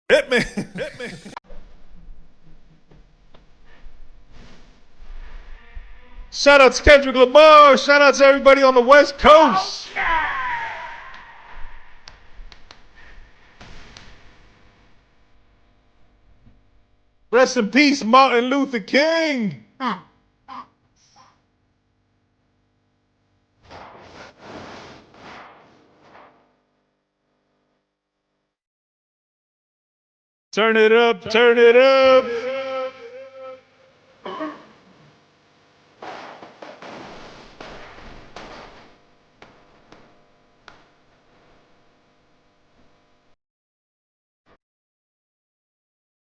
Hit me. Hit me. Shout out to Kendrick Lamar. Shout out to everybody on the West Coast. Rest in peace, Martin Luther King. Turn it up, turn it up.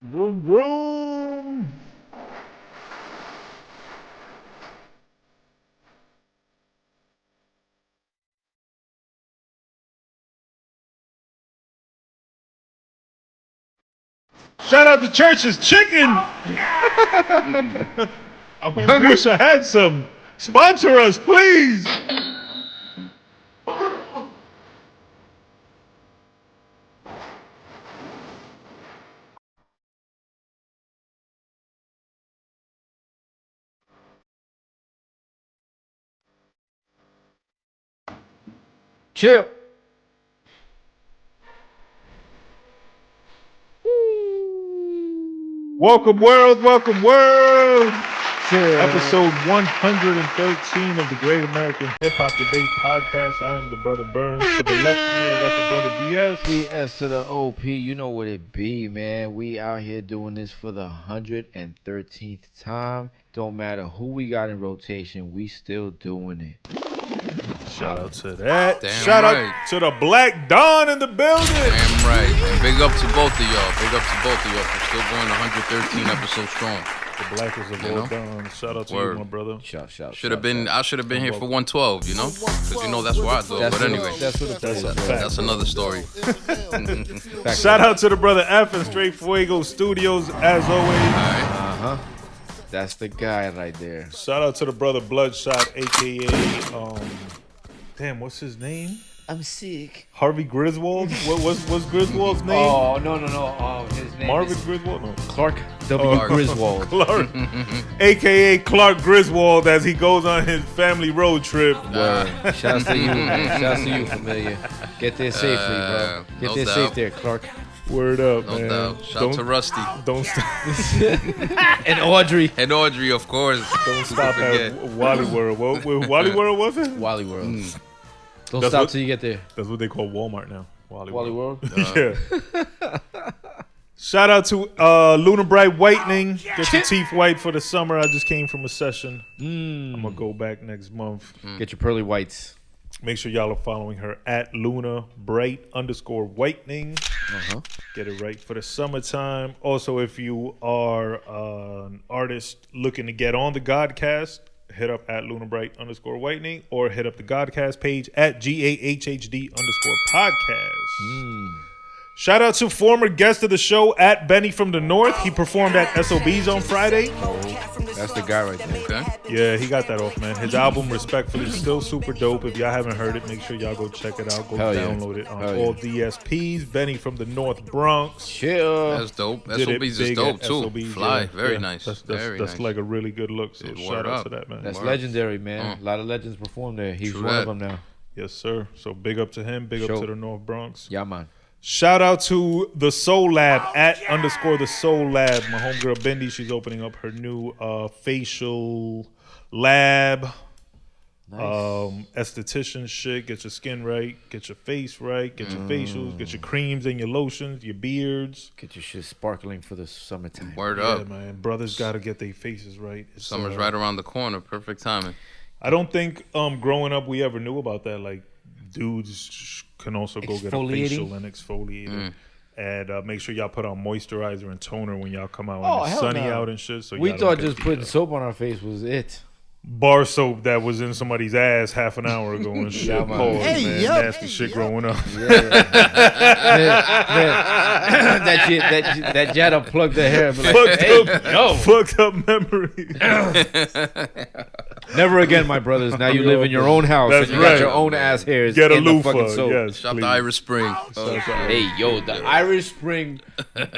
Vroom, vroom. Shout out to Church's Chicken. I wish I had some. Sponsor us, please. Chill. Welcome, world. Welcome, world. Chill. Episode 113 of the Great American Hip Hop Debate Podcast. I am the brother Burnz. To the left of me, I got the brother BS. BS to the OP, you know what it be, man. We out here doing this for the 113th time. Don't matter who we got in rotation, we still doing it. Shout out to that. Damn Shout right. out to the Black Dawn in the building. Damn right. And big up to both of y'all. Big up to both of y'all for still going 113 episodes strong. The blackest of You all know? Dawns. Shout out to Word. you, my brother. Shout. Should have been. I should have been here for 112. You know, because you know that's where I do it. But anyway, That's what it That's is. a man. fact. that's another story. Shout out to the brother F and Straight Fuego Studios, as always. Uh-huh. That's the guy right there. Shout out to the brother Bludshot, aka damn, what's his name? I'm sick. Harvey Griswold. What's Griswold's name? Oh, no. Oh, his name Marvin is Griswold? No. Clark W. Clark. Griswold. Clark, aka Clark Griswold, as he goes on his family road trip. Word. Shouts to you, man. Shouts to you, familiar. Get there safely, bro. Get no there doubt. safe there, Clark. Word up, No man. doubt. Shout out to Rusty Don't stop. And Audrey. and Audrey, of course. Don't stop forget. at Wally World. What Wally World was it? Wally World. Don't That's stop what- till you get there. That's what they call Walmart now. Wally Wally World. World. Yeah. Shout out to Lunar Bright Whitening. Get your teeth white for the summer. I just came from a session. I'm gonna go back next month. Get your pearly whites. Make sure y'all are following her at Luna Bright _Whitening. Uh-huh. Get it right for the summertime. Also, if you are an artist looking to get on the Godcast, hit up at Luna Bright _Whitening or hit up the Godcast page at GAHHD _podcast. Shout out to former guest of the show at Benny from the North. He performed at SOBs on Friday. That's the guy right there. Okay. Yeah, he got that off, man. His album, Respectfully, is still super dope. If y'all haven't heard it, make sure y'all go check it out. Go Hell yeah. download it on Hell all DSPs. Benny from the North Bronx. Chill. That's dope. Did it SOBs is big dope at too. SOBs, Fly. yeah. Very Yeah. nice. That's Very that's nice. like a really good look. So Yeah, shout word out up. to that, man. That's Word. legendary, man. A lot of legends perform there. He's True one that. of them now. Yes, sir. So big up to him. Big up Show. to the North Bronx. Yeah, man. Shout out to the Soul Lab at _ the Soul Lab. My homegirl Bendy, she's opening up her new facial lab. Nice. Esthetician shit. Get your skin right, get your face right, get your facials, get your creams and your lotions, your beards. Get your shit sparkling for the summertime. Word Yeah, up. man. Brothers gotta get their faces right. It's, Summer's right around the corner. Perfect timing. I don't think growing up we ever knew about that. Like dudes can also go get a Exfoliating? facial and exfoliate. And make sure y'all put on moisturizer and toner when y'all come out Oh, when it's hell sunny no. out and shit. So We y'all don't thought get just putting soap on our face was it. bar soap that was in somebody's ass half an hour ago and shit. Yeah, man. Pause, Hey, man. yup. Nasty shit growing up. that Jada plugged the hair. And be like, Fucked hey, up, yo. fucked up memory. Never again, my brothers. Now you live in your own house That's and you got right. your own ass hairs. Get a in the fucking loofah. soap. Yes, Shout out please. to Irish Spring. Hey, yo, the Irish Spring,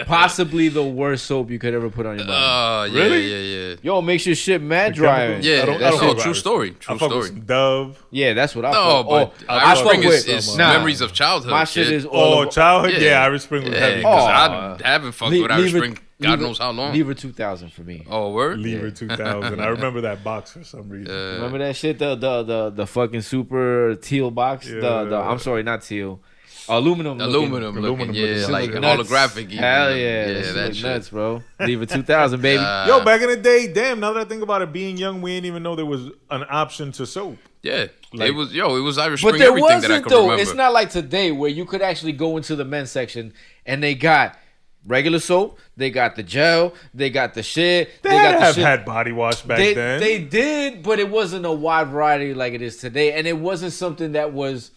possibly the worst soap you could ever put on your body. Yeah, Really? yeah. Yo, makes your shit mad dry. Yeah, I don't that's fuck with true Irish. story. I True fuck with story. some Dove. Yeah, that's what I No, fuck. but I Irish fuck Spring with- is Nah. memories of childhood. My shit kid. is all Oh, of- childhood? Yeah. Yeah, Irish Spring was Yeah, heavy. because Aw. I haven't fucked Le- with Irish leave it- Spring God leave it- knows how long. Lever 2000 for me. Oh, word? Lever 2000. I remember that box for some reason. Remember that shit? The fucking super teal box. Yeah. The I'm sorry, not teal. Aluminum. Aluminum Aluminum looking, looking. yeah, Shit like look holographic. even. Hell yeah, yeah, that shit that look shit. nuts, bro. Lever 2000, baby. Yo, back in the day, damn, now that I think about it, being young, we didn't even know there was an option to soap. Yeah, Like- it was Irish But Spring. there Everything that I wasn't could though. remember. It's not like today where you could actually go into the men's section and they got regular soap, they got the gel, they got the shit. They, got the have shit. had body wash back They then. they did, but it wasn't a wide variety like it is today, and it wasn't something that was.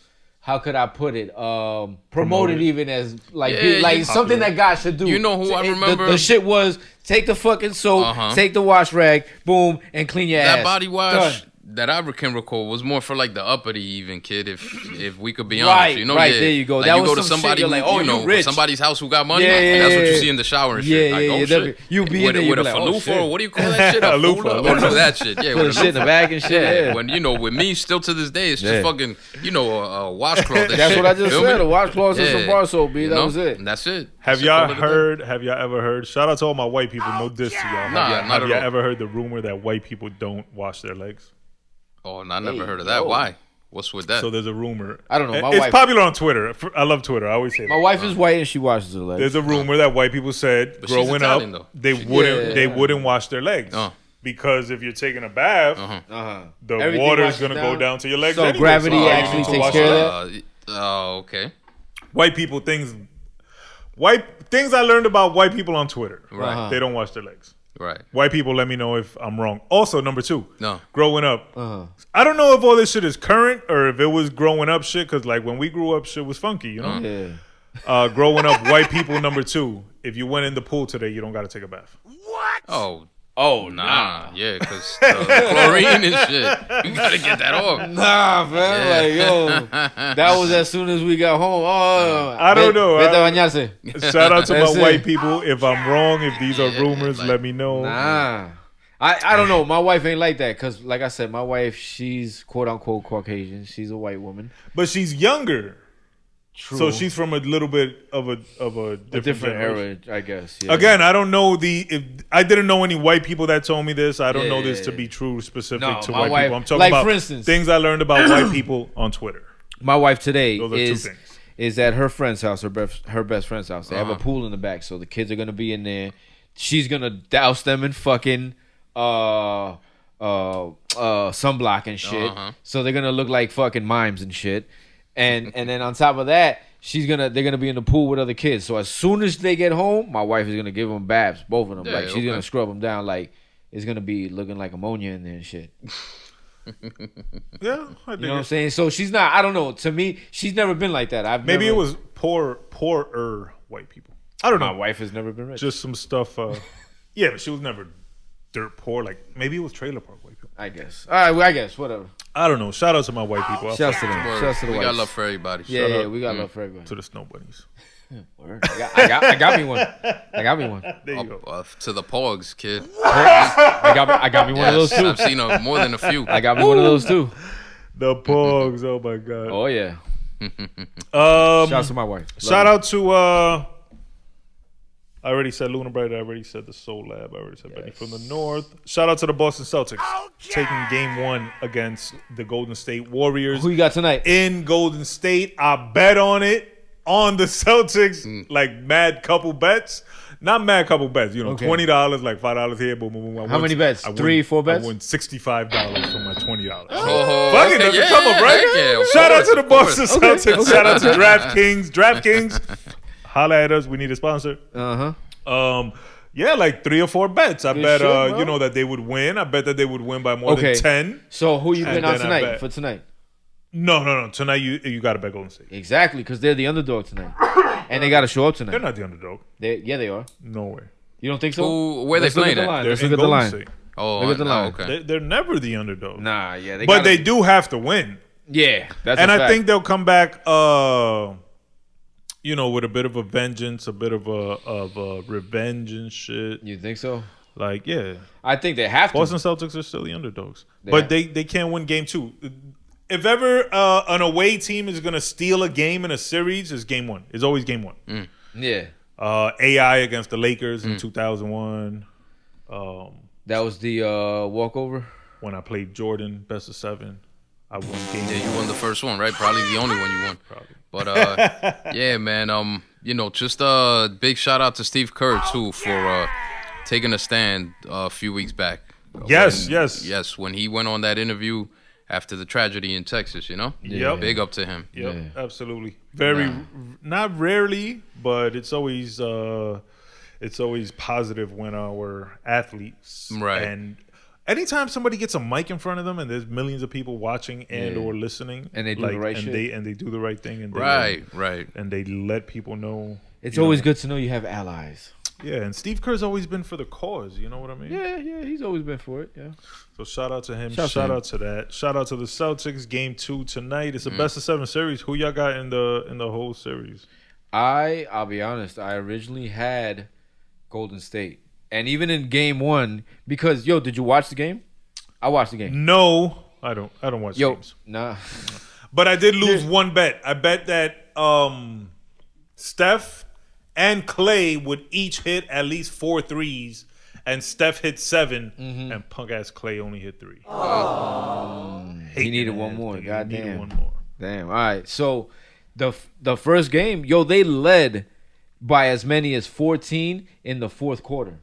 How could I put it? Promoted even as like Yeah, like you- something that guys should do. You know who I remember? The shit was take the fucking soap, Uh-huh. take the wash rag, boom, and clean your ass. That body wash Done. that I can recall was more for like the uppity even kid. If we could be Right, honest, you know, right, yeah. there you go. Like That you was go to some shit, somebody you're who, like, oh, you know, you rich. somebody's house who got money, Yeah, and that's what you yeah, see in the shower and yeah, shit. Like, yeah, oh yeah, shit, you be in there, you with be a like, oh, faloofa, shit. or what do you call that shit? A A loofah. loofah, what is that shit? Yeah, Put the with a shit in the loofah. bag and shit. Yeah. When you know, with me, still to this day, it's just Yeah. fucking, you know, a washcloth. and That's shit, what I just feel said. me? A washcloth and some Yeah. bar soap, B. You That know? was it. And that's it. Have That's it, y'all call it a day. heard? Have y'all ever heard? Shout out to all my white people. No diss to y'all. Have Nah, y'all, not have at y'all all. ever heard the rumor that white people don't wash their legs? Oh, no, I never Hey, heard of that. yo. Why? What's with that? So there's a rumor. I don't know, my It's wife- popular on Twitter. I love Twitter. I always say My that. wife is white and she washes her legs. There's a rumor that white people said But she's growing Italian, up though. they wouldn't Yeah. wash their legs because if you're taking a bath, the Everything water's washes gonna go down to your legs. So anyway, gravity all you actually need to takes wash care your of legs. that? Oh, okay. White people things I learned about white people on Twitter. Right. Uh-huh. They don't wash their legs. Right. White people, let me know if I'm wrong. Also, number 2, No. growing up, I don't know if all this shit is current or if it was growing up shit. Because like when we grew up, shit was funky. You know, Yeah. growing up, white people. Number 2, if you went in the pool today, you don't got to take a bath. Oh, nah. Yeah, because the chlorine and shit. You gotta get that off. Nah, man. Like, yo. That was as soon as we got home. Oh, I don't know. Vete a bañarse. Shout out to That's my it. white people. If I'm wrong, if these are rumors, like- let me know. Nah. I don't know. My wife ain't like that because, like I said, my wife, she's quote unquote Caucasian. She's a white woman. But she's younger, True. so she's from a little bit of a different generation. era, I guess. Yeah. Again, I don't know I didn't know any white people that told me this. I don't know this to Yeah. be true specific No, to my white wife- people. I'm talking like, about for instance- things I learned about white people on Twitter. My wife today Those are 2 is things. is at her friend's house, her best friend's house. They have a pool in the back, so the kids are gonna be in there. She's gonna douse them in fucking sunblock and shit. So they're gonna look like fucking mimes and shit. And then on top of that, they're gonna be in the pool with other kids. So as soon as they get home, my wife is gonna give them baths, both of them. Yeah, like she's okay. gonna scrub them down. Like it's gonna be looking like ammonia in there and shit. Yeah, I You think know what I'm saying? So she's not. I don't know. To me, she's never been like that. maybe it was poorer white people. I don't My know. wife has never been rich. Just some stuff. Yeah, but she was never dirt poor. Like maybe it was trailer park white people. I guess. All right. Well, I guess whatever. I don't know. Shout out to my white people. Shouts to them. Word. Shouts to the We whites. got love for everybody. Yeah, yeah, out. we got love for everybody. To the snow bunnies. Word. I got me one. I got me one. There you go. To the pogs, kid. I got me one of those Yes, too. I've seen more than a few. I got me one of those too. The pogs. Oh my god. Oh yeah. Shout out to my wife. Shout out to I already said Luna Bright. I already said the Soul Lab. I already said Benny from the North. Shout out to the Boston Celtics taking game 1 against the Golden State Warriors Who you got tonight? in Golden State. I bet on it on the Celtics, like mad couple bets. Not mad couple bets, you know, Okay. $20, like $5 here, boom, boom, boom. How many bets? I won- 3, 4 bets? I won $65 from my $20. Oh, Fuck it, okay, doesn't yeah, come up, right? heck yeah, of Shout out course, to the of course. Boston Celtics. Shout out to DraftKings. DraftKings, holla at us. We need a sponsor. Yeah, like 3 or 4 bets. I Good bet, shit, bro. you know, that they would win. I bet that they would win by more Okay. than 10. So who you And been on then I tonight bet. for tonight? No. Tonight you got to bet Golden State. Exactly, because they're the underdog tonight, and they got to show up They're tonight. not the underdog. Yeah, they are. No way. You don't think so? Where they Let's look playing at the at? line. They're Let's in look at the Golden line. State. Oh, Look at the line. Okay. They're never the underdog. Nah, yeah. But they do have to win. Yeah, that's and a I fact. think they'll come back, with a bit of a vengeance, a bit of a revenge and shit. You think so? Like, yeah. I think they have to. Boston Celtics are still the underdogs. But they can't win game 2. If ever an away team is going to steal a game in a series, it's game 1. It's always game 1. Yeah. AI against the Lakers in 2001. That was the walkover? When I played Jordan, best of 7. I won game 1. Yeah, you won the first one, right? Probably the only one you won. Probably. But, yeah, man, just a big shout out to Steve Kerr, too, for taking a stand a few weeks back. Yes. Yes, when he went on that interview after the tragedy in Texas, Yep. Big up to him. Yep, absolutely. Not rarely, but it's always positive when our athletes and anytime somebody gets a mic in front of them and there's millions of people watching and or listening, and they do the right shit, they do the right thing, and right, and they let people know. It's always good to know you have allies. Yeah, and Steve Kerr's always been for the cause. You know what I mean? Yeah, he's always been for it. Yeah. So shout out to him. Shout out to that. Shout out to the Celtics. Game 2 tonight. It's a best of 7 series. Who y'all got in the whole series? I'll be honest. I originally had Golden State, and even in game 1, because did you watch the game? I watched the game. No, I don't watch games. Nah. But I did lose one bet. I bet that Steph and Clay would each hit at least 4 threes, and Steph hit 7, and punk ass Clay only hit 3. He needed one more. He Goddamn. needed one more. Damn. All right. So the first game, they led by as many as 14 in the fourth quarter.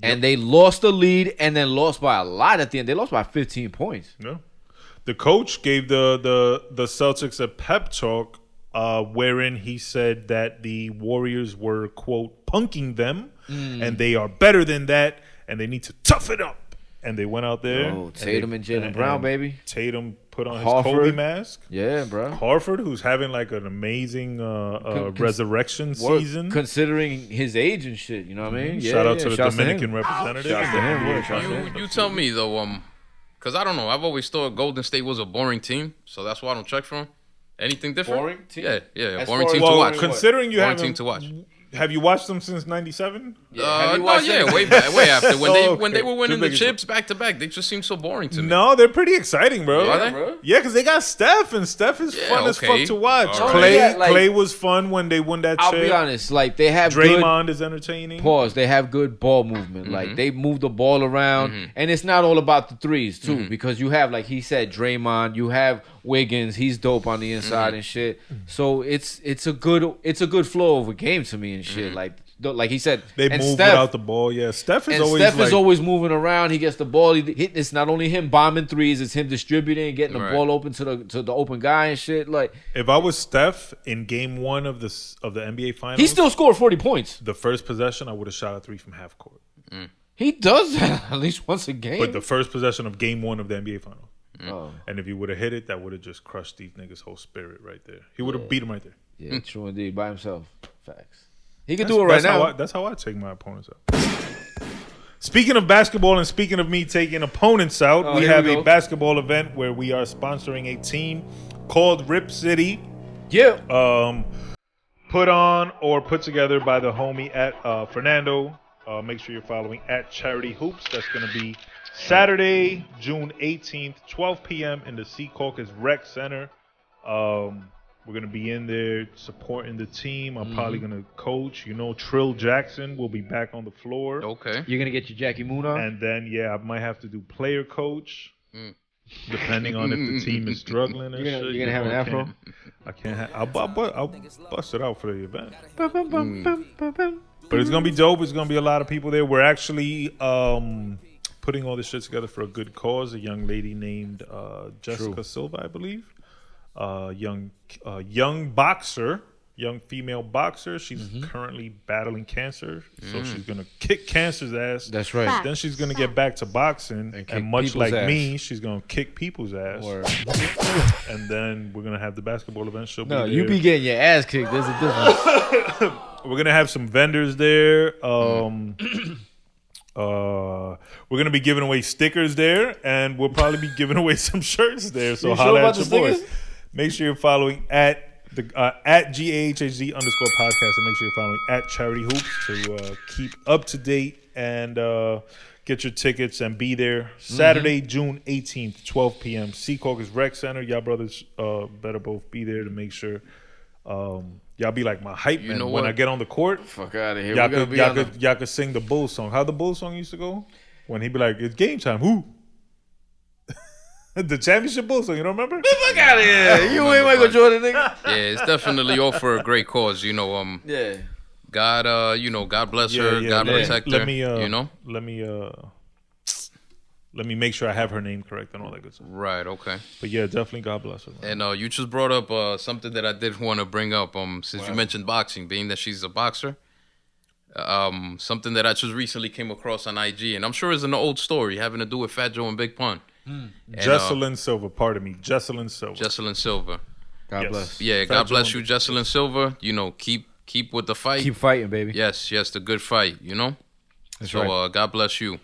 Yep. And they lost the lead and then lost by a lot at the end. They lost by 15 points. Yeah. The coach gave the Celtics a pep talk wherein he said that the Warriors were, quote, punking them, and they are better than that, and they need to tough it up. And they went out there. Oh, Tatum and Jaylen Brown, baby. Tatum put on Horford. his Kobe mask. Yeah, bro. Horford, who's having like an amazing resurrection season. Considering his age and shit, you know what I mean? Shout out to the Dominican representative. Shout out to him. You tell me, though, because I don't know. I've always thought Golden State was a boring team, so that's why I don't check for them. Anything different? Boring team? Yeah. Boring team to watch. Considering you boring team to watch. Have you watched them since '97? Way after when they were winning the chips back to back. They just seem so boring to me. No, they're pretty exciting, bro. Are they? Yeah, because they got Steph, and Steph is fun as fuck to watch. Right. Clay was fun when they won that chip. I'll be honest, they have Draymond is entertaining. Pause. They have good ball movement. They move the ball around, and it's not all about the threes too, because you have, like he said, Draymond. You have Wiggins. He's dope on the inside and shit. So it's a good flow of a game to me and shit. Like he said, they move without the ball. Yeah, Steph is always moving around. He gets the ball. It's not only him bombing threes; it's him distributing and getting the ball open to the open guy and shit. Like, if I was Steph in Game 1 of the NBA Finals, he still scored 40 points. The first possession, I would have shot a 3 from half court. He does that at least once a game. But the first possession of Game 1 of the NBA Finals. Oh. And if he would have hit it, that would have just crushed these niggas' whole spirit right there. He would have beat him right there. Yeah, true indeed. By himself. Facts. He could do it right now. That's how I take my opponents out. Speaking of basketball and speaking of me taking opponents out, we have a basketball event where we are sponsoring a team called Rip City. Yeah. Put on or put together by the homie at Fernando. Make sure you're following at Charity Hoops. That's going to be Saturday, June 18th, 12 p.m. in the Secaucus Rec Center. We're going to be in there supporting the team. I'm probably going to coach. Trill Jackson will be back on the floor. Okay. You're going to get your Jackie Moon on? And then, I might have to do player coach, depending on if the team is struggling and shit. You're going to have an afro? I can't have. I'll bust it out for the event. But it's going to be dope. It's going to be a lot of people there. We're actually putting all this shit together for a good cause. A young lady named Jessica Silva, I believe. Young boxer, young female boxer. She's currently battling cancer, so she's gonna kick cancer's ass. That's right. Then she's gonna get back to boxing, and much like me, she's gonna kick people's ass. And then we're gonna have the basketball event. You be getting your ass kicked. There's a difference. We're gonna have some vendors there. We're gonna be giving away stickers there, and we'll probably be giving away some shirts there. So You holla sure at about your the boys. stickers? Make sure you're following at GAHHZ _ podcast, and make sure you're following at Charity Hoops to keep up to date and get your tickets and be there Saturday, June 18th, 12 p.m. Secaucus Rec Center. Y'all brothers better both be there to make sure. Y'all be like my hype man when I get on the court. Fuck out of here. Y'all could sing the Bull song. How the Bull song used to go? When he'd be like, "It's game time." Who? The championship Bull song. You don't remember? Fuck out of here. You ain't Michael Jordan, nigga. Yeah, it's definitely all for a great cause. Yeah. God, God bless her. God protect her. Let me make sure I have her name correct and all that good stuff. Right. Okay. But yeah, definitely God bless her. And you just brought up something that I did want to bring up. Since you mentioned boxing, being that she's a boxer, something that I just recently came across on IG, and I'm sure it's an old story having to do with Fat Joe and Big Pun. Jesselyn Silver, pardon me, Jesselyn Silver. God bless. Yeah, Fat God bless Joe you, Jesselyn Silver. Keep with the fight. Keep fighting, baby. Yes, the good fight. That's so right. God bless you.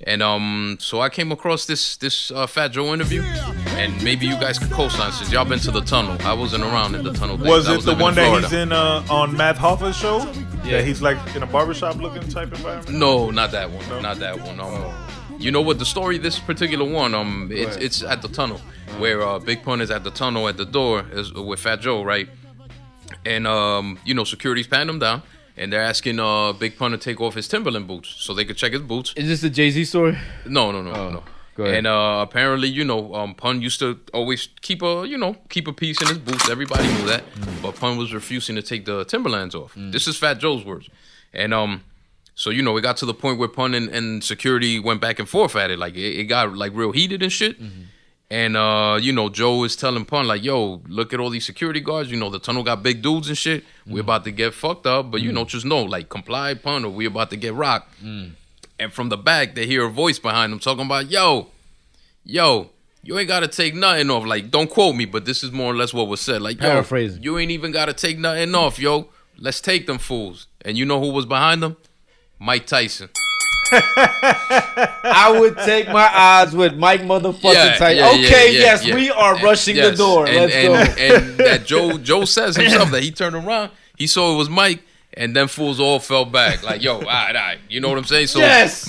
And so I came across this Fat Joe interview, and maybe you guys could co-sign since y'all been to the tunnel. I wasn't around in the tunnel. Was it the living one in that Florida. he's in on Matt Hoffa's show? Yeah, he's like in a barbershop looking type environment. No, not that one. No? Not that one. You know what? The story, this particular one, it's at the tunnel where Big Pun is at the tunnel at the door with Fat Joe, right? And security's patting him down. And they're asking Big Pun to take off his Timberland boots so they could check his boots. Is this the Jay-Z story? No. Go ahead. And apparently, Pun used to always keep a piece in his boots. Everybody knew that. But Pun was refusing to take the Timberlands off. This is Fat Joe's words. And so it got to the point where Pun and security went back and forth at it. Like it got like real heated and shit. And Joe is telling Pun like, "Yo, look at all these security guards. The tunnel got big dudes and shit. We're about to get fucked up, but just know, like, comply, Pun, or we about to get rocked." And from the back, they hear a voice behind them talking about, "Yo, you ain't gotta take nothing off. Like, don't quote me, but this is more or less what was said. Like, yo, Paraphrasing. you ain't even gotta take nothing off, yo. Let's take them fools." And you know who was behind them? Mike Tyson. I would take my odds with Mike motherfucking Tyson. We are rushing the door. Let's go. And that Joe says himself that he turned around, he saw it was Mike, and then fools all fell back. Like, yo, all right. You know what I'm saying? So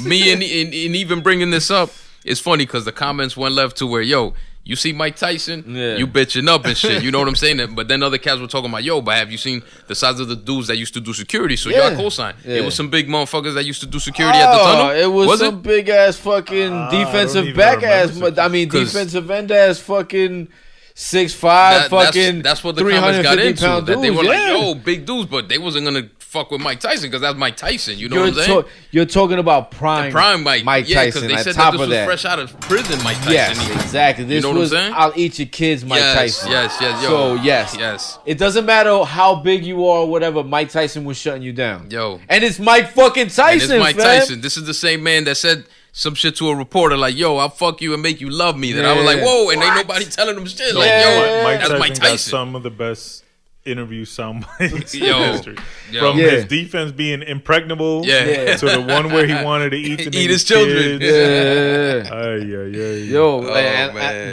me and even bringing this up, it's funny because the comments went left to where, yo, you see Mike Tyson, you bitching up and shit. You know what I'm saying? But then other cats were talking about, yo, but have you seen the size of the dudes that used to do security? So y'all co-sign. It was some big motherfuckers that used to do security at the tunnel. It was some big ass fucking defensive back ass. I mean, defensive end ass fucking 6'5", fucking that's what the comments got into. Pound that dudes, they were like, yo, big dudes, but they wasn't gonna fuck with Mike Tyson because that's Mike Tyson. You know what I'm saying? You're talking about prime Mike Tyson. Yeah, because they said that this was fresh out of prison Mike Tyson. Yes, exactly. This you know was what I'm saying? I'll eat your kids Mike Tyson. Yes. Yo, so, yes. It doesn't matter how big you are or whatever, Mike Tyson was shutting you down. Yo. And it's Mike fucking Tyson, and it's Mike Tyson. This is the same man that said some shit to a reporter like, yo, I'll fuck you and make you love me. That I was like, whoa, and ain't nobody telling him shit. Like, yo, that's Mike Tyson. Got some of the best interview sound bites in history. Yo. From his defense being impregnable to the one where he wanted to eat his children.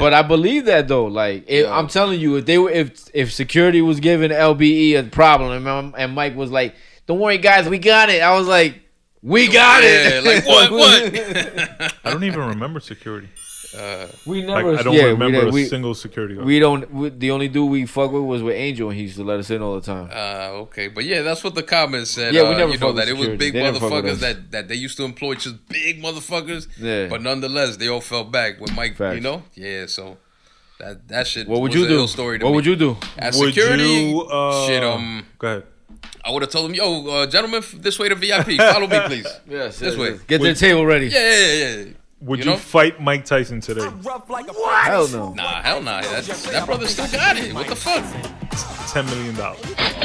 But I believe that though. Like, I'm telling you, if security was giving LBE a problem and Mike was like, "Don't worry, guys, we got it," I was like, "We got it." Like what? I don't even remember security. We never. I don't remember a single security guard. We don't. The only dude we fuck with was with Angel, and he used to let us in all the time. Okay, but that's what the comments said. Yeah, we never fuck with that security. It was big motherfuckers that they used to employ, just big motherfuckers. Yeah. But nonetheless, they all fell back with Mike. Facts. You know. Yeah. So that shit. What would you do? What would you do? At security, shit. Go ahead. I would have told him, yo, gentlemen, this way to VIP. Follow me, please. Yes, this way. Get the table ready. Yeah. Would you fight Mike Tyson today? What? Hell no. Hell nah. That brother still got it. What the fuck? $10 million.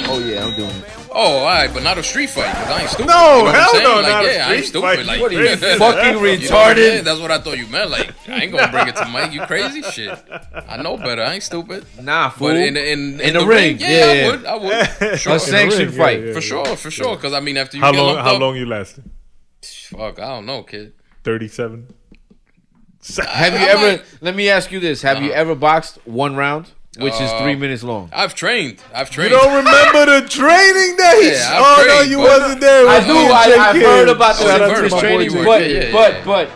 Oh yeah, I'm doing it. Oh, all right, but not a street fight, because I ain't stupid. No, you know hell no, like, not a I ain't street stupid. fight. Like, what are you fucking retarded? You know that's what I thought you meant. Like, I ain't gonna bring it to Mike. You crazy shit? I know better. I ain't stupid. Nah, fool. But in the ring, I would. Sure. A sanctioned fight. For sure. Because I mean, after you how long you lasted? Fuck, I don't know, kid. 37. Have you ever? Let me ask you this: Have you ever boxed one round, which is 3 minutes long? I've trained. You don't remember the training days? Yeah, I've trained, no, you wasn't there. I do. I've heard about Shout out to this my training, boy. but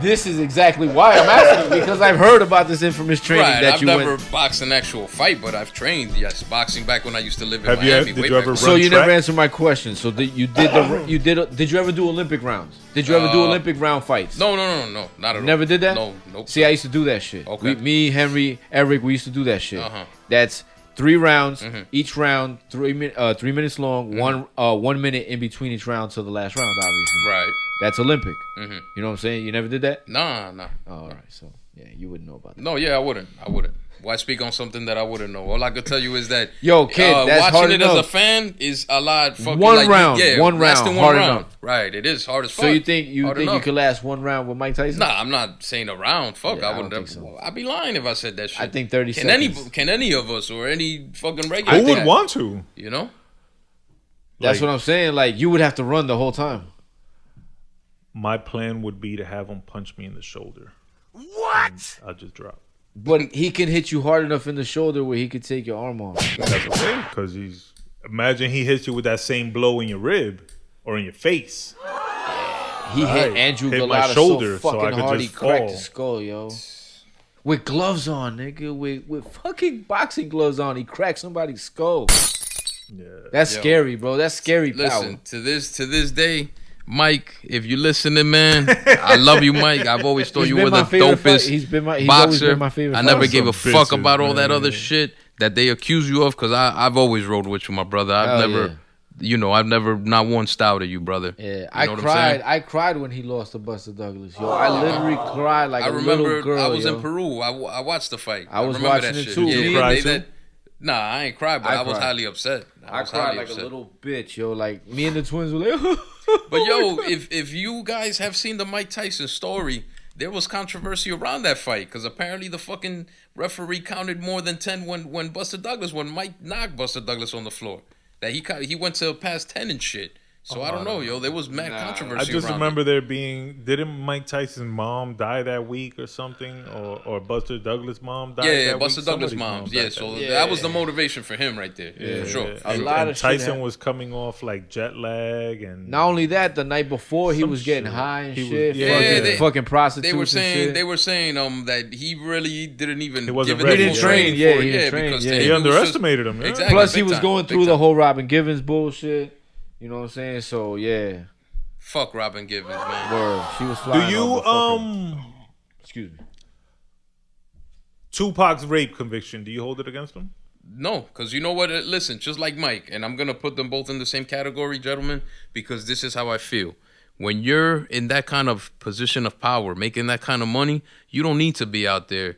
this is exactly why I'm asking, because I've heard about this infamous training that I've you never went. boxed an actual fight, but I've trained. Yes, boxing back when I used to live in Have Miami. did you ever run So you track? never answered my question. So did you ever do Olympic rounds? Did you ever do Olympic round fights? No, not at all. Never did that? No, nope. See, I used to do that shit. Okay. Me, Henry, Eric, we used to do that shit. Uh-huh. That's 3 rounds, each round 3 minutes long, 1 minute in between each round till the last round, obviously. Right. That's Olympic. You know what I'm saying? You never did that? Nah. Oh, all right. So, yeah, you wouldn't know about that. No, yeah, I wouldn't. Why speak on something that I wouldn't know? All I could tell you is that Yo, kid, that's watching hard it as enough. a fan is a lot fucking One round, less than hard round. enough. Right, it is hard as fuck. So you think you enough. could last one round with Mike Tyson? Nah, I'm not saying a round. Fuck, Yeah, I I don't wouldn't. think so. I'd be lying if I said that shit. I think 30 can seconds. Can any of us or any fucking regular? Who would want to? You know? That's Like- what I'm saying. Like, you would have to run the whole time. My plan would be to have him punch me in the shoulder. What? I'll just drop. But he can hit you hard enough in the shoulder where he could take your arm off. That's okay, because he's. Imagine he hits you with that same blow in your rib or in your face. He hit Right. Andrew Hit my Galata shoulder so so I fucking could hard he just cracked fall. his skull, yo. With gloves on, nigga. With fucking boxing gloves on, he cracked somebody's skull. Yeah. That's Yo. scary, bro. That's scary Listen, power. to this day, Mike, if you listening, man, I love you, Mike. I've always thought He's you been were my the favorite fight. dopest He's always boxer. been my favorite I never fighter. gave a Some fuck bitches, about all that man. other shit that they accuse you of, because I've always rode with you, my brother. I've Hell never, yeah. I've never not one style to you, brother. Yeah, You know I what I'm cried. saying? I cried when he lost to Buster Douglas. Yo, I literally cried like I a remember little girl. I was yo. in Peru. I watched the fight. I was remember watching that it shit. too. Yeah, You yeah, cried they- too? that- Nah, I ain't cried, but I I was cried. highly upset. I was cried highly like upset. a little bitch, yo. Like me and the twins were like, But yo, if you guys have seen the Mike Tyson story, there was controversy around that fight because apparently the fucking referee counted more than 10 when Mike knocked Buster Douglas on the floor. That he went to past 10 and shit. So I don't know, yo. There was mad controversy. I just around remember it. there being. Didn't Mike Tyson's mom die that week or something? Or Buster Douglas' mom died Yeah, that Buster week? Douglas' Somebody's mom. died Yeah, that so week. that was the motivation for him right there. Yeah, For sure. yeah. A And- lot and of shit Tyson happened. was coming off like jet lag and not only that, the night before he Some was getting shit. high and He was- shit. yeah, fucking prostitutes. They were and saying shit. they were saying that he really didn't even He wasn't give it ready. the He full didn't training train, yeah, for it. he didn't train, because yeah. to he him, it was underestimated him. Yeah. Exactly. Plus, he big was time, going big through the time. whole Robin Givens bullshit. You know what I'm saying? So yeah, Fuck Robin Givens, man. word. She was Do flying. you on the fucking- Excuse me. Tupac's rape conviction? Do you hold it against him? No, because you know what? Listen, just like Mike, and I'm going to put them both in the same category, gentlemen, because this is how I feel. When you're in that kind of position of power, making that kind of money, you don't need to be out there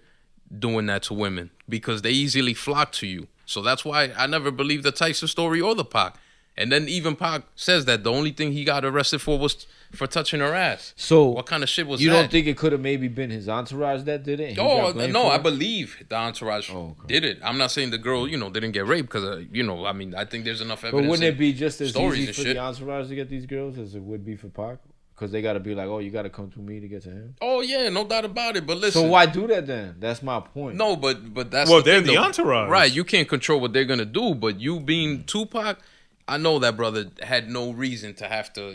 doing that to women because they easily flock to you. So that's why I never believed the Tyson story or the Pac. And then even Pac says that the only thing he got arrested for was for touching her ass. So What kind of shit was you that? don't think it could have maybe been his entourage that did it? and he Oh got blamed no, for I it? believe the entourage Oh, okay. did it. I'm not saying the girl, didn't get raped because, I mean, I think there's enough But evidence. wouldn't it be just as stories easy and for shit. the entourage to get these girls as it would be for Pac? Because they got to be like, oh, you got to come through me to get to him. Oh yeah, no doubt about it. But listen, So why do that then? That's my point. No, but that's Well, the they're thing, the though. entourage. right? You can't control what they're gonna do. But you being Tupac, I know that brother had no reason to have to,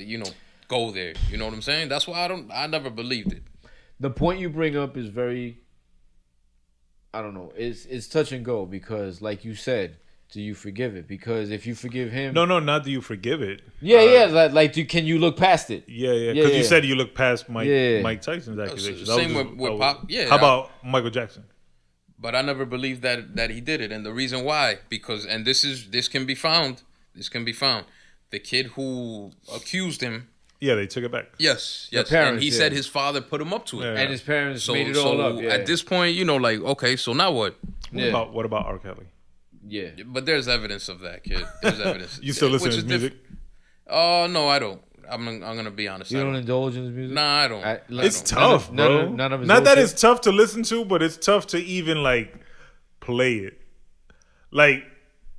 go there. You know what I'm saying? That's why I never believed it. The point you bring up is very, I don't know, it's touch and go because, like you said, do you forgive it? Because if you forgive him, No, not do you forgive it. can you look past it? Yeah. Yeah, Because yeah. you said you look past Yeah. Mike Tyson's accusations. same That was with Pac. Yeah, How about Michael Jackson? But I never believed that he did it, and the reason why, because this can be found. The kid who accused him. Yeah, they took it back. Yes. parents, and he yeah. said his father put him up to it. Yeah. And his parents So, made it all up. Yeah. at this point, okay, so now what? Yeah. What about R. Kelly? yeah. But there's evidence of that, kid. There's evidence. You still listen Which to is his music? No, I don't. I'm gonna be honest. You I don't don't. indulge in his music? Nah, I don't. It's don't. tough, none bro. of- none of his Not old that shit? it's tough to listen to, but it's tough to even play it. Like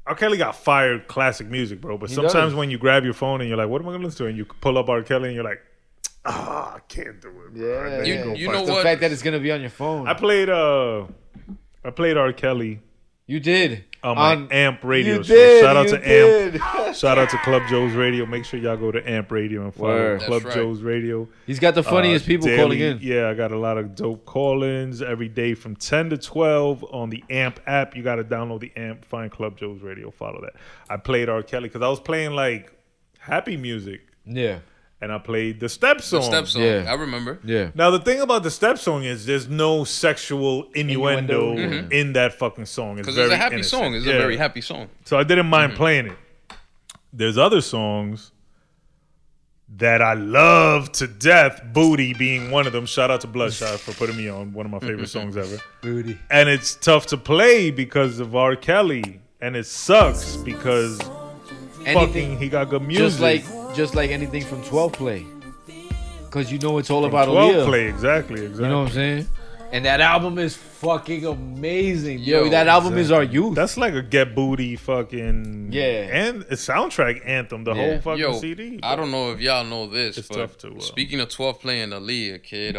R. Kelly got fired classic music, bro. But He sometimes does. when you grab your phone and you're like, "What am I gonna listen to?" and you pull up R. Kelly and you're like, I can't do it. Bro. Yeah, You know the what? fact that it's gonna be on your phone. I played R. Kelly You did on my Amp radio you show. did, Shout out you to did. Amp. Shout out to Club Joe's Radio. Make sure y'all go to Amp Radio and follow Word. Club That's right. Joe's Radio. He's got the funniest people Daily. calling in. Yeah, I got a lot of dope call-ins every day from 10 to 12 on the Amp app. You got to download the Amp, find Club Joe's Radio, follow that. I played R. Kelly because I was playing like happy music, Yeah, and I played the Step Song. The Step Song. Yeah. I remember. yeah. Now the thing about the Step Song is there's no sexual innuendo in that fucking song. Because very it's a happy innocent. song. It's Yeah. a very happy song. So I didn't mind playing it. There's other songs that I love to death, Booty being one of them. Shout out to Bludshot for putting me on, one of my favorite songs ever. Booty. And it's tough to play because of R. Kelly. And it sucks because fucking he got good music. Just like anything from 12 Play. Because you know it's all about 12 Aaliyah. play, exactly. You know what I'm saying? And that album is fucking amazing. Yo, Yo, that album is our youth. That's like a Get Booty fucking and a soundtrack anthem, the whole fucking Yo, CD. I don't know if y'all know this, It's but tough to, speaking of 12 Play and Aaliyah, kid,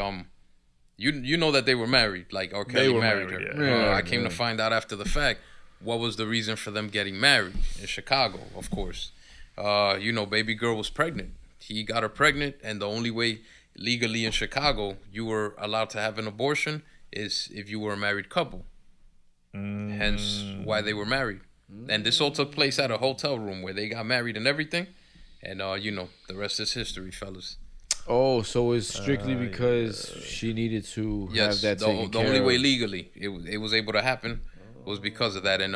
you know that they were married. Like R. Kelly were married married, her. yeah. I came to find out after the fact what was the reason for them getting married in Chicago. Of course, baby girl was pregnant. He got her pregnant, and the only way legally in Chicago you were allowed to have an abortion is if you were a married couple. Hence why they were married. And this all took place at a hotel room where they got married and everything. And the rest is history, fellas. Oh, so it's strictly because she needed to have that taken the care only of. way legally it was able to happen was because of that. And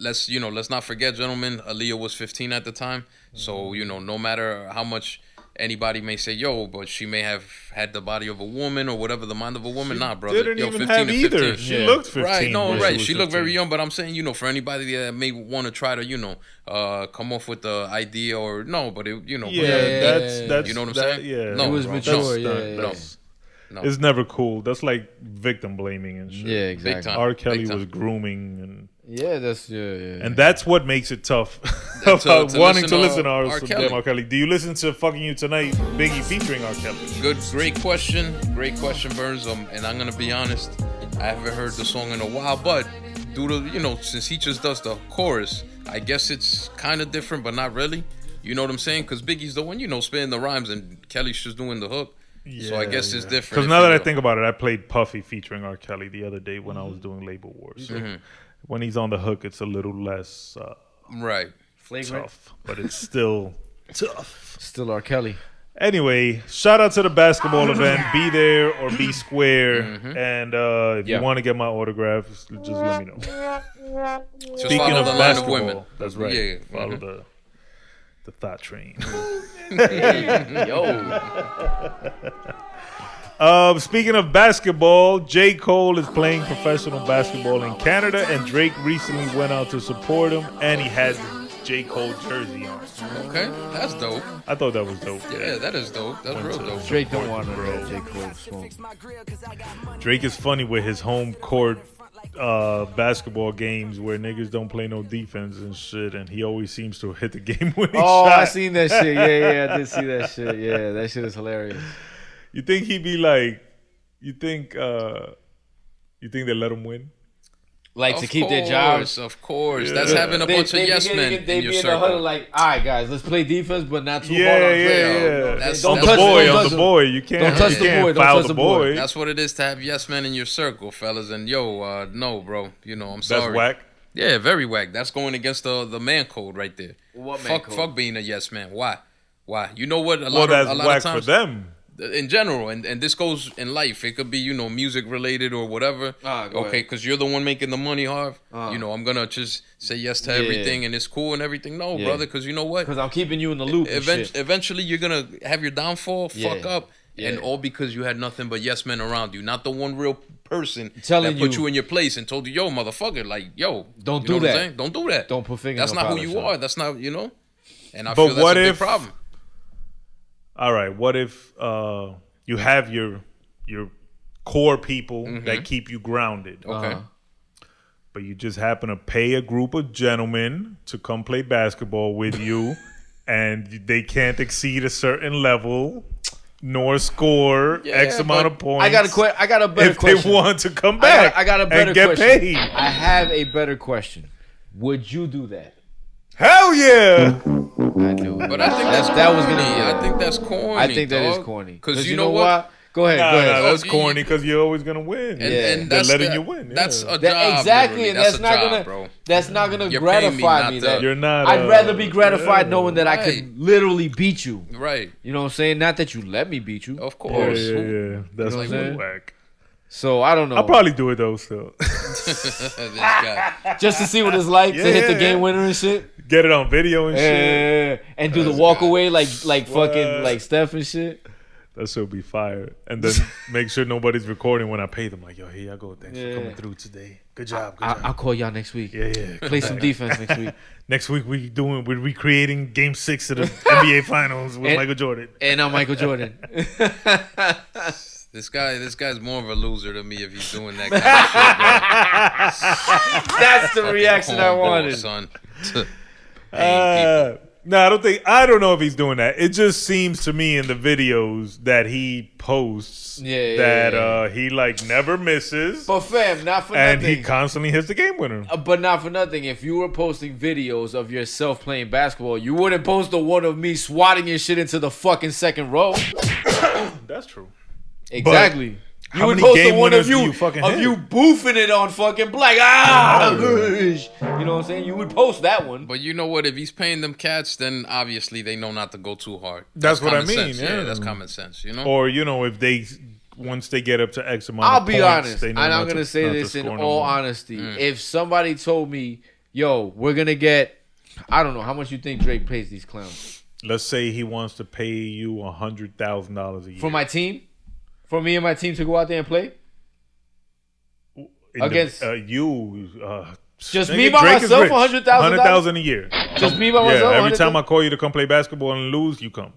let's not forget, gentlemen, Aaliyah was 15 at the time. So no matter how much anybody may say, but she may have had the body of a woman or whatever, the mind of a woman. Nah, brother. Didn't even 15 have to either. 15. She looked 15. Right, no, when right. was She looked 15. very young, but I'm saying, for anybody that may want to try to, come off with the idea or no, but it, Yeah, whatever. that's You know what I'm that, saying? Yeah, No, It was bro. mature, No. It's never cool. That's like victim blaming and shit. Yeah, exactly. time. R. Kelly Big time. was grooming And that's what makes it tough. To Wanting listen to listen to R. R. Kelly. R. Kelly. Do you listen to Fucking You Tonight, Biggie featuring R. Kelly? Great question, Burnz. And I'm gonna be honest, I haven't heard the song in a while, but due to since he just does the chorus, I guess it's kind of different, but not really. You know what I'm saying? Because Biggie's the one spinning the rhymes, and Kelly's just doing the hook. So I guess it's different. Because now that I think about it, I played Puffy featuring R. Kelly the other day when I was doing Label Wars. So when he's on the hook, it's a little less right. tough, but it's still tough. Still R. Kelly. Anyway, shout out to the basketball event. Be there or be square. And if you want to get my autograph, just let me know. Just Speaking follow of the line of basketball, women. that's right. Yeah. Follow the thought train. Speaking of basketball, J. Cole is playing professional basketball in Canada, and Drake recently went out to support him, and he had the J. Cole jersey on. Okay, that's dope. I thought that was dope. Yeah, that is dope. That's real dope. Drake don't want to J. Cole smoke. Drake is funny with his home court basketball games where niggas don't play no defense and shit, and he always seems to hit the game-winning shot. I seen that shit. Yeah, I did see that shit. Yeah, that shit is hilarious. You think he'd be like? You think they let him win? Like to keep their jobs. Of course. That's having a bunch of yes men They in your be in the huddle circle. like, all right, guys, let's play defense, but not too hard on Yeah. Drake. That's- Don't that's- touch On the him. boy. You can't. Don't touch you the can't boy. Don't foul touch the boy. That's what it is to have yes men in your circle, fellas. And no, bro. I'm That's sorry. whack. Yeah, very whack. That's going against the man code right there. What man code? Fuck being a yes man. Why? You know what? A Well, lot that's of whack times, for them. in general, and this goes in life. It could be music related or whatever. Go okay, ahead. because you're the one making the money, Harv. I'm gonna just say yes to everything and it's cool and everything. No, brother, because you know what? Because I'm keeping you in the loop. and shit. Eventually, you're gonna have your downfall, fuck up, and Yeah. all because you had nothing but yes men around you, not the one real person Telling that put you- you in your place and told you, yo, motherfucker, like, yo, Don't you do know what I'm that. saying? Don't do that. Don't put fingers That's on not who powder, you son. are. That's not, And I But feel that's what a big if- problem. All right. What if you have your core people that keep you grounded, Okay. but you just happen to pay a group of gentlemen to come play basketball with you, and they can't exceed a certain level nor score X amount of points. I got a better question. If they want to come back, I got a better and get question. paid. I have a better question. Would you do that? Hell yeah! I knew it. But I think that was gonna. I think that's corny. I think that is corny. Because you know what? Go ahead. Nah, that's corny because you're always gonna win. And they're that's letting you win. That's a job. Exactly, and that's not job, gonna. That's not gonna You're gratify me me. That you're not. I'd rather be gratified knowing that I could literally beat you. Right. You know what I'm saying? Not that you let me beat you. Of course. Yeah. That's You know what I'm saying? whack. So I don't know. I'll probably do it though. Still, This guy. just to see what it's like to hit the game winner and shit. get it on video and shit. And do the walk away like fucking like Steph and shit. That should be fire. And then make sure nobody's recording when I pay them. Like, yo, here y'all go. Thanks for coming through today. Good job. Good job. I'll call y'all next week. Yeah. Play some defense next week. Next week we're recreating Game 6 of the NBA Finals with Michael Jordan. And I'm Michael Jordan. This guy's more of a loser to me if he's doing that kind of shit, bro. That's the reaction I wanted. Son. No, I don't know if he's doing that. It just seems to me in the videos that he posts that he like never misses. But fam, not for and nothing. he constantly hits the game winner. But not for nothing. If you were posting videos of yourself playing basketball, you wouldn't post the one of me swatting your shit into the fucking second row. That's true. Exactly. How You would many post the game one of winners do you you fucking of hit? you boofing it on fucking black. You know what I'm saying? You would post that one. But you know what? If he's paying them cats, then obviously they know not to go too hard. That's what I common mean. sense. Yeah, that's common sense. You know. Or if they once they get up to X amount I'll of be points, honest, they and know I'm not gonna to- say not to this in score no all more. honesty. If somebody told me, "Yo, we're gonna get," I don't know how much you think Drake pays these clowns Let's say he wants to pay you $100,000 a year for my team, for me and my team to go out there and play. Against you. Just Nigga, me by Drake is myself, rich. $100,000? $100,000 a year. Just me by myself. Every 100,000? time I call you to come play basketball and lose, you come.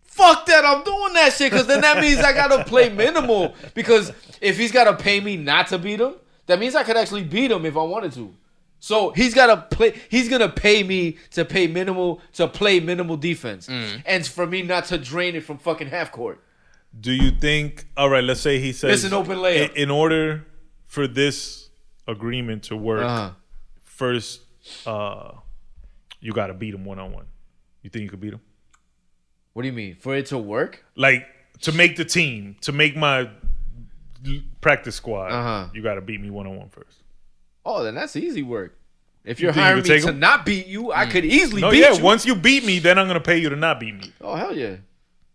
Fuck that! I'm doing that shit because then that means I gotta play minimal. Because if he's gotta pay me not to beat him, that means I could actually beat him if I wanted to. So he's gotta play. He's gonna pay me to play minimal defense, and for me not to drain it from fucking half court. Do you think? All right, let's say he says It's an open layup. In order for this agreement to work, first you got to beat him 1-on-1. You think you could beat him? What do you mean? For it to work? Like to make the team, to make my practice squad, you got to beat me 1-on-1 first. Oh, then that's easy work. If you're think you hiring could me take to him? not beat you, I could easily No, beat yeah. you. Once you beat me, then I'm gonna pay you to not beat me. Oh hell yeah,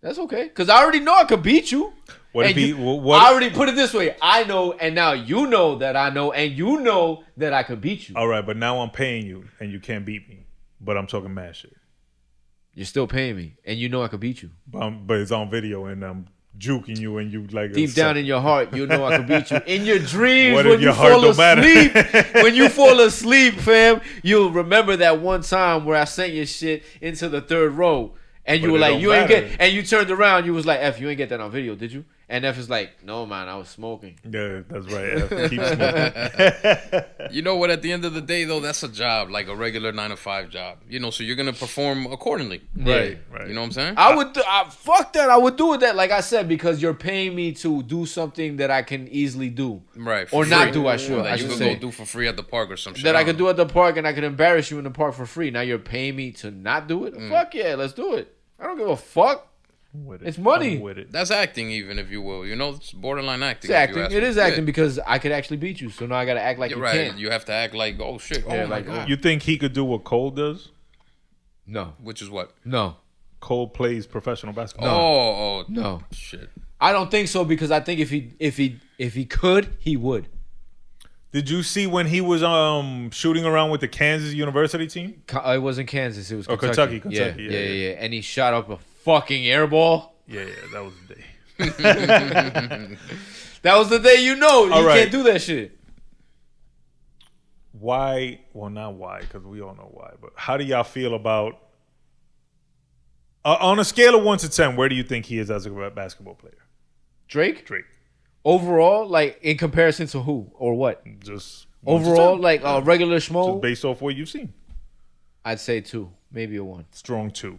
that's okay. Cause I already know I could beat you. What if And he? you- What? I already put it this way. I know, and now you know that I know, and you know that I could beat you. All right, but now I'm paying you, and you can't beat me. But I'm talking mad shit. You're still paying me, and you know I could beat you. But it's on video, and I'm juking you, and you like Deep down in your heart, you know I could beat you. In your dreams, What if when you your heart fall don't matter? asleep, when you fall asleep, fam, you'll remember that one time where I sent your shit into the third row, and you But were it like, don't you ain't matter. get, and you turned around, you was like, F, you ain't get that on video, did you? And F is like, no, man, I was smoking. Yeah, that's right. Keep smoking. You know what? At the end of the day, though, that's a job, like a regular 9-to-5 job. You know, so you're gonna perform accordingly. Right. You know what I'm saying? I would, fuck that. I would do it that, like I said, because you're paying me to do something that I can easily do. Right. Or for not free. do, I should. That I you should could say. go do for free at the park or some shit. That I could do at the park and I could embarrass you in the park for free. Now you're paying me to not do it? Fuck yeah, let's do it. I don't give a fuck. It's money. I'm with it. That's acting, even if you will. You know, it's borderline acting. It's if you acting. ask It me. is acting because I could actually beat you. So now I got to act like You're you right. can't. You have to act like, oh shit, oh Yeah, my like, god. You think he could do what Cole does? No. Which is what? No. Cole plays professional basketball. Oh, No. shit. I don't think so because I think if he could, he would. Did you see when he was shooting around with the Kansas University team? It wasn't Kansas. It was Oh, Kentucky. Kentucky, Yeah. And he shot up a fucking air ball. Yeah, that was the day. That was the day you know. All You right. can't do that shit. Why? Well, not why, because we all know why. But how do y'all feel about on a scale of 1 to 10? Where do you think he is as a basketball player? Drake? Drake, Overall, like in comparison to who or what? just 1 to Overall, 10. like regular Just schmo, based off what you've seen. I'd say 2. maybe a 1. Strong 2.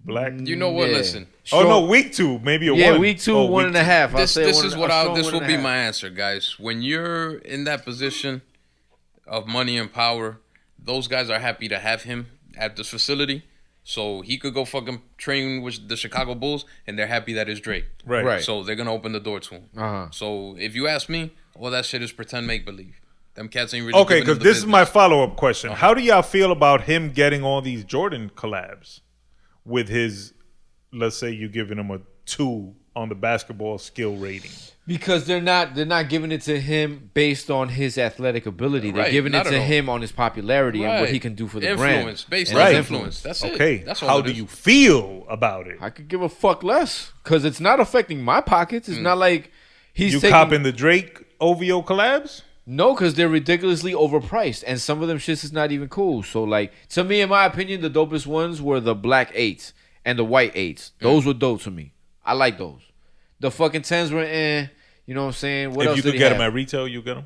Black. You know what? Yeah. Listen. Oh no, weak 2, maybe a 1. Yeah, week 2, Oh, 1.5. This will be my answer, guys. When you're in that position of money and power, those guys are happy to have him at this facility. So he could go fucking train with the Chicago Bulls, and they're happy that it's Drake. Right. So they're gonna open the door to him. So if you ask me, all that shit is pretend make believe. Them cats ain't really. Okay, because this is my follow-up question. How do y'all feel about him getting all these Jordan collabs with his, let's say you're giving him a 2 on the basketball skill rating? Because they're not giving it to him based on his athletic ability. They're giving it to him on his popularity and what he can do for the brand. Based on influence. That's it. Okay. That's all How do you feel about it? I could give a fuck less because it's not affecting my pockets. It's not like he's copping the Drake OVO collabs? No, because they're ridiculously overpriced, and some of them shits is not even cool. So, like, to me, in my opinion, the dopest ones were the black 8s and the white 8s. Those were dope to me. I like those. The fucking 10s were you know what I'm saying? What else if you could get them at retail, you get them?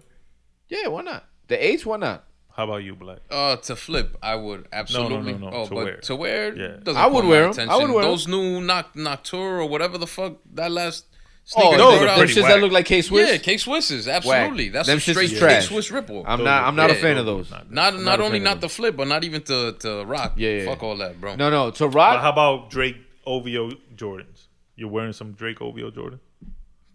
Yeah, why not? The 8s, why not? How about you, Black? To flip, I would absolutely. No. Oh, to wear? Yeah. I would wear them. Those new Noctur or whatever the fuck that last. Oh, those are them pretty shits whack. that look like K-Swiss? Yeah, K-Swisses, absolutely. Whack. That's Them a shits straight is trash. K-Swiss ripple. I'm not a fan of those. Not only not the flip, but not even to rock. Yeah. Fuck all that, bro. No, to rock. But how about Drake OVO Jordans? You're wearing some Drake OVO Jordan?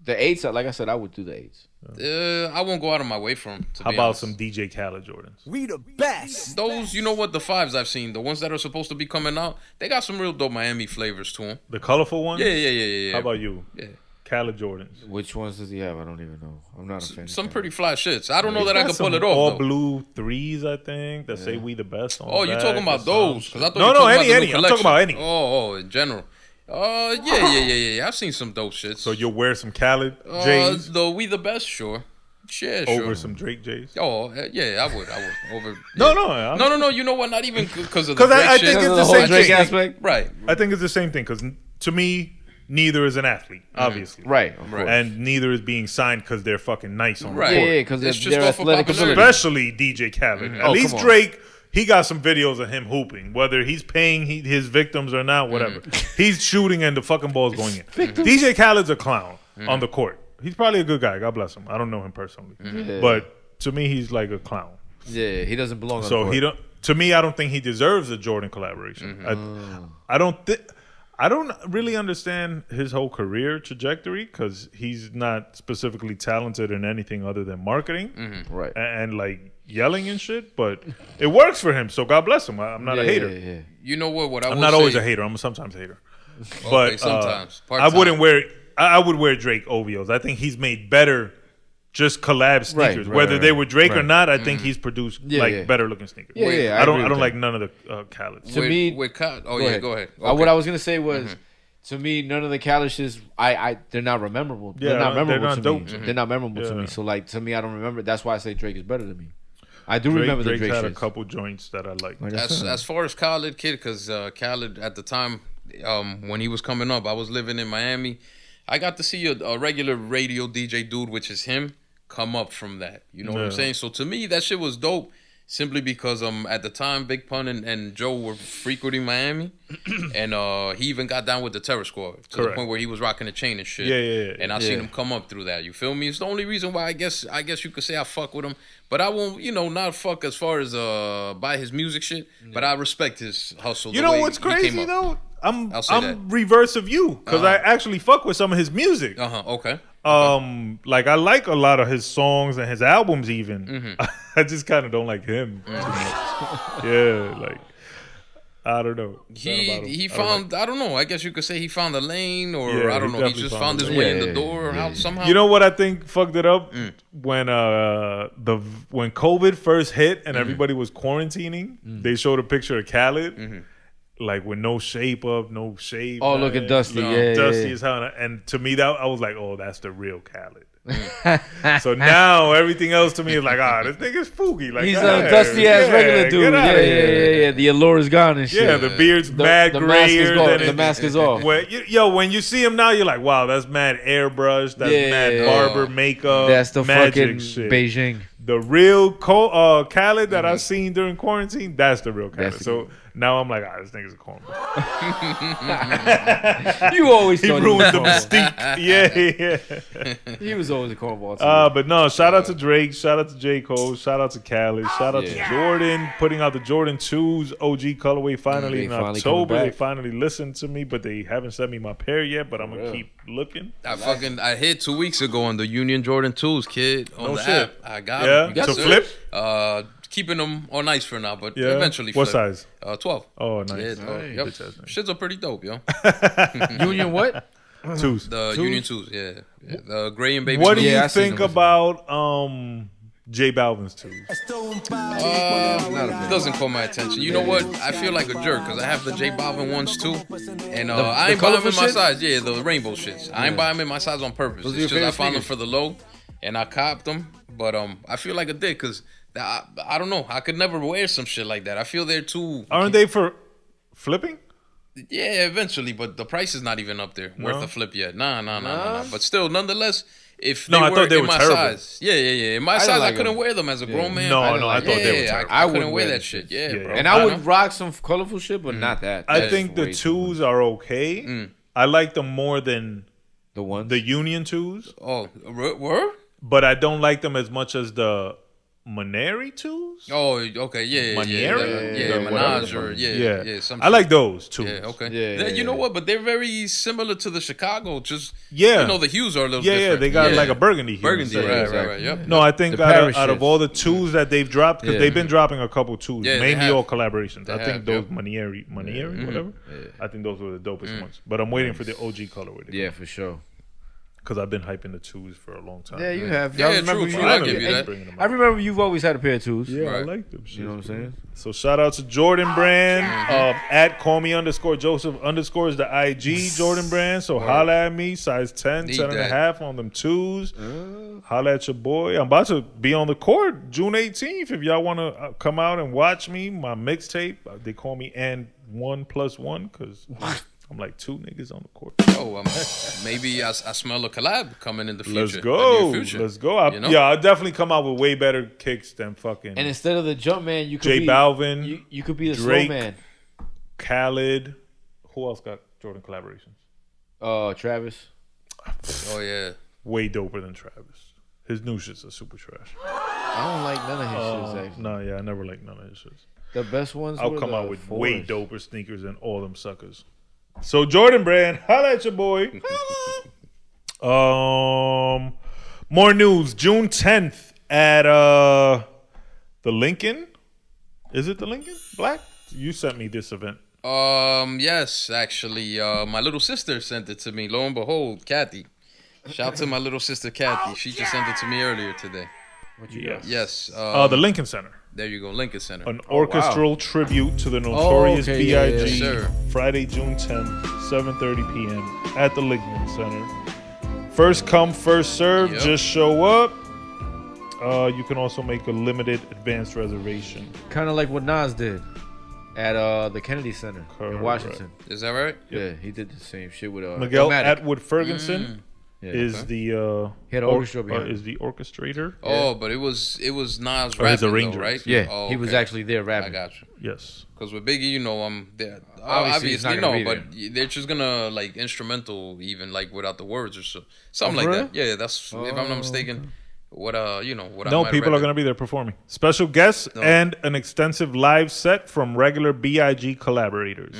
The 8s, like I said, I would do the 8s. I won't go out of my way for them. How about some DJ Khaled Jordans? We the best. Those, you know what, the 5s I've seen, the ones that are supposed to be coming out, they got some real dope Miami flavors to them. The colorful ones? Yeah. How about you? Yeah. Khaled Jordans. Which ones does he have? I don't even know. I'm not a fan. Some pretty fly shits. I don't know that I can pull it all off. blue 3s, I think, that say we the best. On Oh, you talking about those? Cause I thought no, any. I'm talking about any. Oh, in general. Yeah. I've seen some dope shits. So you'll wear some Khaled J's? The We the Best, sure. Yeah, over sure. some Drake J's? Oh, yeah, I would. Over. Yeah. No. You know what? Not even because of the Because Drake I shit. think it's the the whole same Drake thing. aspect. Right. I think it's the same thing because to me, neither is an athlete, obviously. Right. And neither is being signed because they're fucking nice on the Right. court. Yeah, because It's they're just off of athletic popularity. ability. Especially DJ Khaled. At Oh, least come on. Drake, he got some videos of him hooping. Whether he's paying his victims or not, whatever. He's shooting and the fucking ball's going in. DJ Khaled's a clown on the court. He's probably a good guy. God bless him. I don't know him personally. Yeah. But to me, he's like a clown. Yeah, he doesn't belong on the So court. he don't. To me, I don't think he deserves a Jordan collaboration. I don't really understand his whole career trajectory because he's not specifically talented in anything other than marketing, Right. and like yelling and shit. But it works for him, so God bless him. I'm not a hater. Yeah. You know what? I'm not always a hater. I'm sometimes a hater. But sometimes. I wouldn't wear. I would wear Drake OVOs. I think he's made better. Just collab sneakers, whether they were Drake or not. I think he's produced better looking sneakers. Yeah, I don't like none of the Khaleds. To me, go ahead. go ahead. Okay. What I was gonna say was, to me, none of the Kalishes, they're not memorable. Yeah, they're not memorable not to dope. me. They're not memorable to me. So like to me, I don't remember. That's why I say Drake is better than me. I do remember the Drake had a shits. couple joints that I like. As far as Khaled, kid, because Khaled at the time, when he was coming up, I was living in Miami. I got to see a regular radio DJ dude, which is him, come up from that. You know what I'm saying? So to me, that shit was dope. Simply because at the time Big Pun and Joe were frequenting Miami, and he even got down with the Terror Squad to the point where he was rocking a chain and shit. Yeah. And I seen him come up through that. You feel me? It's the only reason why I guess you could say I fuck with him, but I won't. Not fuck as far as buy his music shit. But I respect his hustle. You know what's crazy though? I'm reverse of you because I actually fuck with some of his music. Okay. Like I like a lot of his songs and his albums even. I just kind of don't like him too much. Yeah, like I don't know. He found I don't know. I guess you could say he found a lane, or I don't know. He just found his a way in the door somehow. You know what I think fucked it up when when COVID first hit and everybody was quarantining. They showed a picture of Khaled. Like with no shape up, no shave. Oh, looking dusty, dusty as hell. And to me, that I was like, oh, that's the real Khaled. So now everything else to me is like, this nigga's foogie. Like he's a dusty ass regular dude. Yeah. The allure is gone and shit. Yeah, the beard's mad the grayer. The mask is off. When you see him now, you're like, wow, that's mad airbrush. That's mad barber makeup. That's the magic fucking shit. Beijing. The real Khaled that I've seen during quarantine, that's the real Khaled. So Now I'm like, this nigga's a cornball. You always He thought ruined the he was a cornball. mystique. Yeah. He was always a cornball. Too. But no, shout out to Drake, shout out to J. Cole, shout out to Khaled, shout out to Jordan, putting out the Jordan 2s OG colorway finally in October. They finally listened to me, but they haven't sent me my pair yet, but I'm going to keep looking. I hit 2 weeks ago on the Union Jordan 2s, kid, on the shit. app. I got them. Yeah, to flip? Keeping them on ice for now, but Yeah. eventually What flip. size? 12. Oh, nice. Yeah, yep. Shits are pretty dope, yo. Union what? 2s. The Union 2s, yeah. The gray and baby. What do blue. you think about J Balvin's 2s? It doesn't call my attention. You know what? I feel like a jerk because I have the J Balvin ones too, and I ain't buying them in my size. Yeah, the rainbow shits. I ain't buying them in my size on purpose. It's just I found them for the low, and I copped them. But I feel like a dick because I don't know. I could never wear some shit like that. I feel they're too. Aren't they for flipping? Yeah, eventually, but the price is not even up there worth a flip yet. Nah. But still, nonetheless. If they I were thought they in were my terrible. size. Yeah. In my size, I couldn't wear them as a grown man. I thought they were terrible. I couldn't wear that shit. Yeah, bro. And I would rock some colorful shit, but not that. I think the 2s are okay. I like them more than the Union 2s. Oh, were? But I don't like them as much as the Maneri 2s. Oh, okay, yeah. Minaj or yeah. I like those too. Yeah, okay. You know what? But they're very similar to the Chicago. Just you know, the hues are a little different. Yeah, they got like a burgundy hue. Burgundy, right. Yep. No, I think out of all the 2s that they've dropped, because they've been dropping a couple 2s, mainly all collaborations. I think those Manieri, whatever. I think those were the dopest ones. But I'm waiting for the OG colorway. Yeah, for sure. Because I've been hyping the 2s for a long time. Yeah, you have. Yeah, true. I'll give you that. I remember you've always had a pair of 2s. Yeah, I like them. You know what I'm saying? So shout out to Jordan Brand. At callme_Joseph_ is the IG Jordan Brand. So holla at me. Size 10, 10.5 on them 2s. Holla at your boy. I'm about to be on the court June 18th. If y'all want to come out and watch me, my mixtape. They call me and 1+1 because I'm like 2 niggas on the court. Oh, maybe I smell a collab coming in the future. Let's go. Let's go. I'll definitely come out with way better kicks than fucking. And instead of the jump man, you could J be Balvin. You could be the Drake, slow man. Khaled. Who else got Jordan collaborations? Travis. Oh yeah. Way doper than Travis. His new shits are super trash. I don't like none of his shits actually. No, I never liked none of his shits. The best ones. I'll come out with way doper sneakers than all them suckers. So Jordan Brand, holla at your boy. More news. June 10th at the Lincoln. Is it the Lincoln? Black? You sent me this event. Yes, actually. My little sister sent it to me. Lo and behold, Kathy. Shout out to my little sister Kathy. She just sent it to me earlier today. Yes. The Lincoln Center. There you go, Lincoln Center. An orchestral tribute to the Notorious B.I.G. Yes, Friday, June 10th, 7:30 p.m. at the Lincoln Center. First come, first serve. Yep. Just show up. You can also make a limited advanced reservation. Kind of like what Nas did at the Kennedy Center in Washington. Is that right? Yeah, he did the same shit with Miguel Illmatic. Atwood Ferguson. Is the he had orchestra behind is the orchestrator? Oh, but it was Nas Or his rapping arranger, though, right? Yeah, oh, he was actually there rapping. I got you. Yes. Because with Biggie, you know, Obviously no, but they're just gonna like instrumental, even like without the words or something like that. Yeah, that's if I'm not mistaken. What what? No, people are gonna be there performing. Special guests and an extensive live set from regular B.I.G. collaborators.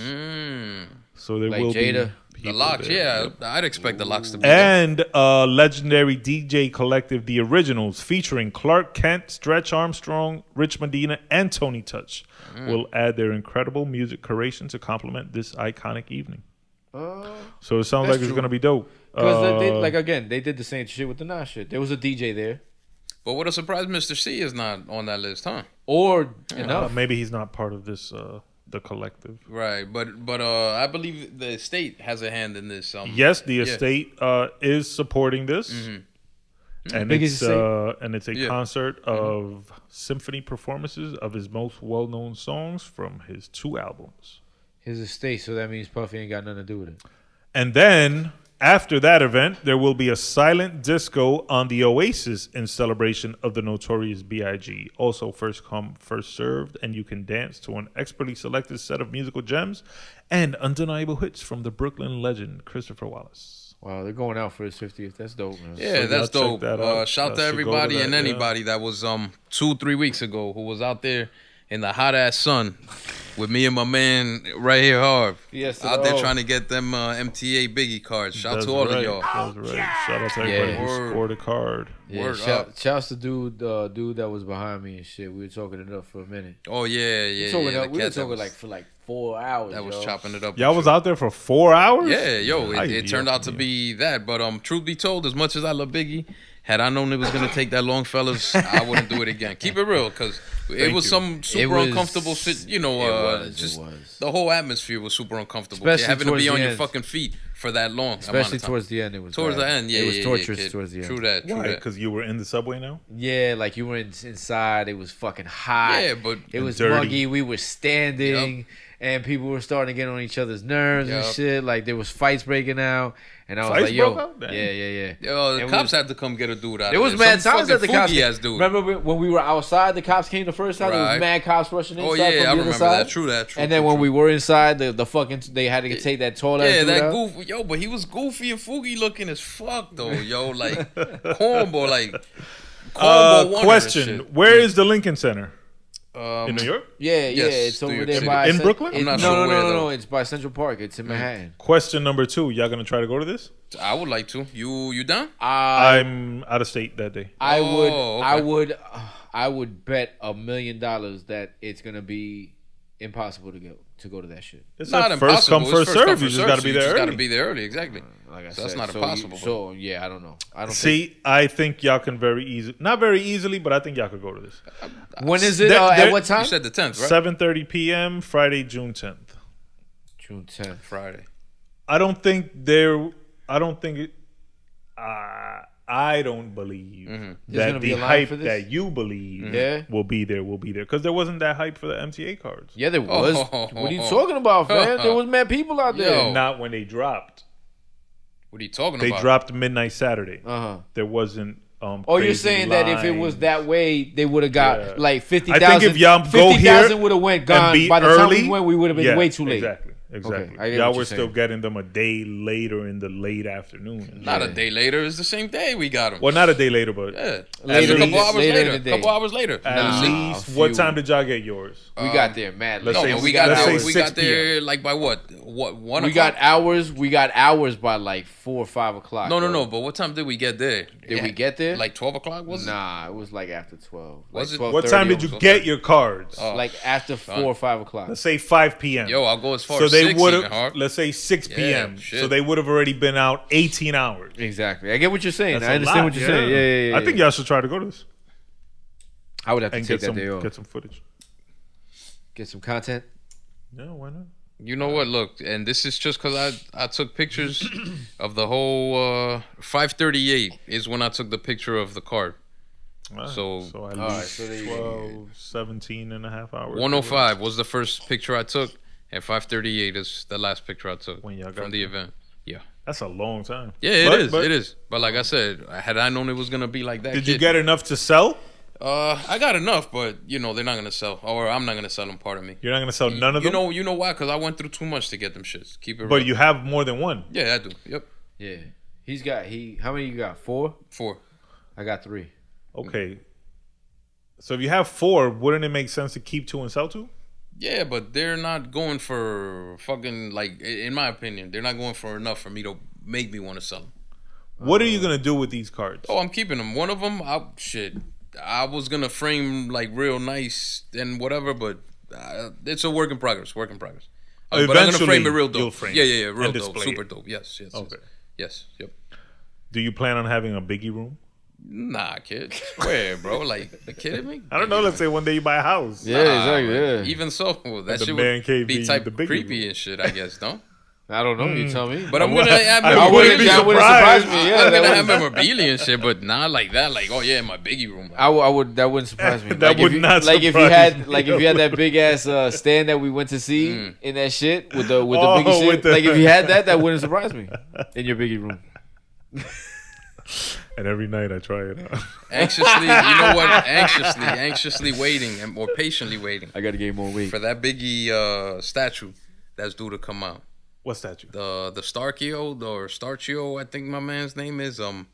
So there will Jada. The Locks, there. I'd expect the Locks to be and legendary DJ collective, The Originals, featuring Clark Kent, Stretch Armstrong, Rich Medina, and Tony Touch, will add their incredible music curation to complement this iconic evening. So it sounds like it's gonna be dope. Because they did the same shit with the Nas shit. There was a DJ there. But what a surprise, Mr. C is not on that list, huh? Or enough. Maybe he's not part of this. The collective, right? But I believe the estate has a hand in this. Yes, the estate is supporting this, and it's a concert of symphony performances of his most well-known songs from his 2 albums. His estate, so that means Puffy ain't got nothing to do with it. And then after that event, there will be a silent disco on the Oasis in celebration of the Notorious B.I.G. Also, first come, first served, and you can dance to an expertly selected set of musical gems and undeniable hits from the Brooklyn legend Christopher Wallace. Wow, they're going out for his 50th. That's dope, man. Yeah, So that's y'all check dope. that out. Shout Y'all to should everybody go to and that, anybody that was 2-3 weeks ago who was out there in the hot ass sun with me and my man right here, Harv. Yes, out there trying to get them MTA Biggie cards. Shout That's to all right. of y'all. That's right. Shout out to everybody Yeah. who scored a card. Yeah, Word shouts to dude that was behind me and shit. We were talking it up for a minute. Oh yeah. We The were cat talking for 4 hours. that was chopping it up. Y'all with was you. out there for 4 hours? Yeah, yo, it Yeah. turned out to be that. But truth be told, as much as I love Biggie, had I known it was gonna take that long, fellas, I wouldn't do it again. Keep it real, because it was some super uncomfortable shit. You know, it just was. the whole atmosphere was super uncomfortable. Especially Having to towards be the on your end. fucking feet for that long. Especially amount of time. towards the end, it was Towards bad. the end, yeah, it was yeah, torturous kid. towards the end. True that. Why? Because you were in the subway now? Yeah, like you were inside. It was fucking hot. Yeah, but it was dirty. muggy. We were standing, and people were starting to get on each other's nerves and Yup. shit. Like there was fights breaking out, and I was Fights like, "Yo, broke out? Damn. yeah." yo, the And cops had to come get a dude out. There was of mad Some times that the fucking cops. Ass dude. Remember when we were outside? The cops came the first time. There was Right. mad cops rushing inside Oh yeah, from I the other remember side. that. True that. True. And then true, when true. we were inside, the fucking they had to take that tall ass Yeah, dude that out. goofy, yo, but he was goofy and foogie looking as fuck though, yo, like cornball, like cornball Wonder and Question: shit. Where is the Lincoln Center? In New York? Yeah, Yes, it's New over York there City. by In Brooklyn? I'm not no, sure no, where, no, though. it's by Central Park. It's in Manhattan. Question number 2: Y'all gonna try to go to this? I would like to. You down? I'm out of state that day. I Oh, okay. I would bet $1 million that it's gonna be impossible to go to that shit. It's Not a first come, impossible. It's first serve. You just got to so be you there just early. gotta be there early, exactly. Like I So said, that's not impossible. So yeah, I don't know. I don't. See, I think y'all can not very easily, but I think y'all could go to this. When is it? There- At what time? You said the 10th, right? 7:30 p.m. Friday, June 10th. June 10th. Friday. I don't think there. I don't think it. I don't believe There's that gonna be the a line hype for this? that you believe Yeah. will be there because there wasn't that hype for the MTA cards. Yeah, there was. Oh. What are you talking about, fam? There was mad people out there. Yo. Not when they dropped. What are you talking They about? dropped midnight Saturday. Uh-huh. There wasn't. Oh, you're crazy saying that if it was lines. that way, they would have got Yeah. like 50,000. I think if y'all go here 50,000 would have went and gone. be By the early, time we went, we would have been yeah, way too late. Exactly. I get Y'all what were you're still saying. getting them a day later in the late afternoon. Not a day later. It's the same day we got him. Well, not a day later, but Yeah. Later a couple in- hours later in later. the day. Couple hours later. at Nah, least. a What few. time did y'all get yours? We got there mad late. let's say- No, we got let's say hours. We 6 got there like by what? What 1 We o'clock? got hours. We got hours by like 4 or 5 o'clock. No. bro. But what time did we get there? Did we get there? Like 12 o'clock? Was it? Nah, it was like after 12. Was like it? What 12:30 time did you almost. get your cards? Like after 4 or 5 o'clock. Let's say 5 p.m. Yo, I'll go as far so as they 6 would even, have. Hard. Let's say 6 p.m. shit. So they would have already been out 18 hours. Exactly. I get what you're saying. That's I a understand lot, what you're saying. Yeah. I think y'all should try to go to this I would have to and take get that day off. get some footage. Get some content. Yeah, why not? You know what? Look, and this is just because I took pictures of the whole 5:38 is when I took the picture of the card. All right, So- at all right, least so there you 12, 17 and a half hours. 105 was the first picture I took, and 5:38 is the last picture I took When y'all got from the there. event. Yeah. That's a long time. Yeah, it But- is. but It is. But like I said, had I known it was gonna be like that, Did you kid- get enough to sell? I got enough, but you know they're not gonna sell, or I'm not gonna sell them. Part of me. You're not gonna sell none of them. You know why? Because I went through too much to get them shits. Keep it. But real. you have more than one. Yeah, I do. Yep. Yeah. How many you got? 4? 4. I got 3. Okay. So if you have 4, wouldn't it make sense to keep 2 and sell 2? Yeah, but they're not going for fucking like. In my opinion, they're not going for enough for me to make me want to sell them. What are you gonna do with these cards? Oh, I'm keeping them. One of them, I was gonna frame like real nice and whatever, but it's a work in progress. Work in progress. But I'm gonna Eventually, frame it real you'll dope. frame Yeah, it real and dope, display super it. dope. Yes. Okay. Yes. Yep. Do you plan on having a Biggie room? Nah, kid. Where, bro? Like, you kidding me? I don't know. Let's say one day you buy a house. Yeah, exactly. Yeah. Even so, that the shit man would cave be be type the bigger creepy room. and shit. I guess, no? I don't know. You tell me. But I'm gonna have That wouldn't surprise me. Yeah, I'm gonna have memorabilia and shit, but not like that. Like, oh yeah, my Biggie room. I would. That wouldn't surprise me. That would not surprise me. If you had that big ass stand that we went to see in that shit with the Biggie shit. Like if you had that wouldn't surprise me in your Biggie room. And every night I try it out. Anxiously, you know what? Anxiously waiting and more patiently waiting. I gotta gain more weight for that Biggie statue that's due to come out. What statue? The Starchio or Starchio, I think my man's name is. The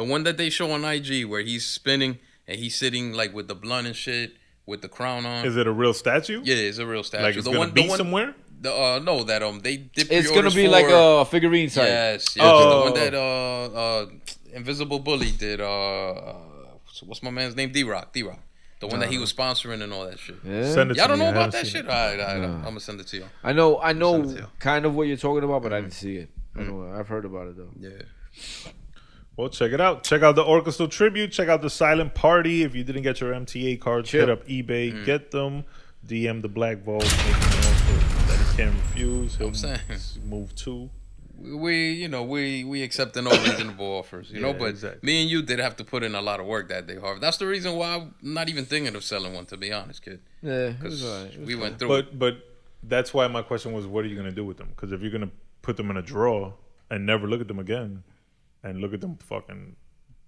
one that they show on IG where he's spinning and he's sitting like with the blunt and shit with the crown on. Is it a real statue? Yeah, it's a real statue. Like it's gonna be somewhere? No, that they did. It's gonna be like a figurine type. Yes. The one that Invisible Bully did. What's my man's name? D-Rock. The one that he was sponsoring and all that shit. Yeah. Send it Y'all to don't me. know about that shit? All right. I'm gonna send it to you. I know kind of what you're talking about, but I didn't see it. I know I've heard about it though. Yeah. Well, check it out. Check out the Orchestral Tribute. Check out the Silent Party. If you didn't get your MTA cards, hit up eBay. Get them. DM the Black Vault. Make an offer that he can't refuse. He'll move to. We accepting all reasonable offers, you know, but exactly. Me and you did have to put in a lot of work that day, Harvey. That's the reason why I'm not even thinking of selling one, to be honest, kid. Yeah, because we went through it. But that's why my question was, what are you going to do with them? Because if you're going to put them in a drawer and never look at them again, and look at them fucking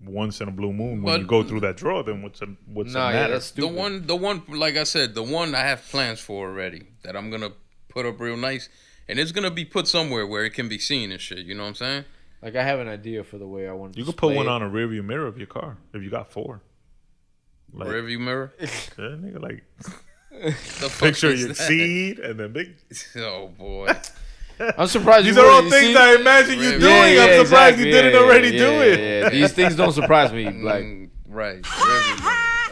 once in a blue moon when you go through that drawer, then what's the matter? Yeah, that's stupid. The one, like I said, the one I have plans for already that I'm gonna put up real nice. And it's going to be put somewhere where it can be seen and shit. You know what I'm saying? Like, I have an idea for the way I want to You could put one on a rearview mirror of your car if you got 4. Like, rearview mirror? Yeah, nigga, like, the picture your seed and then big. Oh, boy. I'm surprised These are all things I imagine you doing. I'm surprised you didn't already do it. Yeah. These things don't surprise me. Like, right.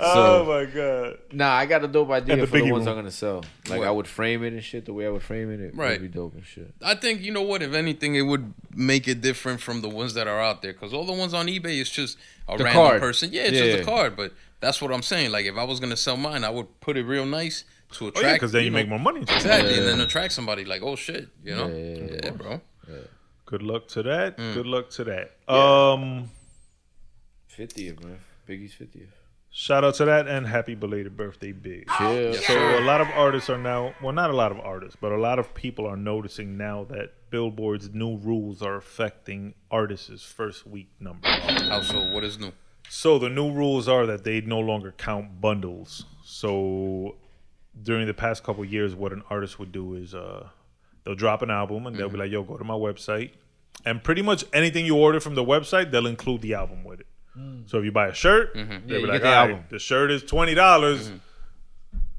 Oh my god! Nah, I got a dope idea for the ones room. I'm gonna sell. Like I would frame it and shit. The way I would frame it, would be dope and shit. I think you know what? If anything, it would make it different from the ones that are out there. Because all the ones on eBay is just a random person. Yeah, it's just a card. But that's what I'm saying. Like if I was gonna sell mine, I would put it real nice to attract. Because then you make more money. Exactly, and then attract somebody. Like oh shit, you know? Yeah, bro. Yeah. Good luck to that. Good luck to that. 50th, man. Biggie's 50th. Shout out to that and happy belated birthday, Big. Yeah. So a lot of artists are now, well, not a lot of artists, but a lot of people are noticing now that Billboard's new rules are affecting artists' first week numbers. How so? What is new? So the new rules are that they no longer count bundles. So during the past couple of years, what an artist would do is they'll drop an album and they'll be like, yo, go to my website. And pretty much anything you order from the website, they'll include the album with it. So if you buy a shirt, they'll be like, all right, the shirt is $20.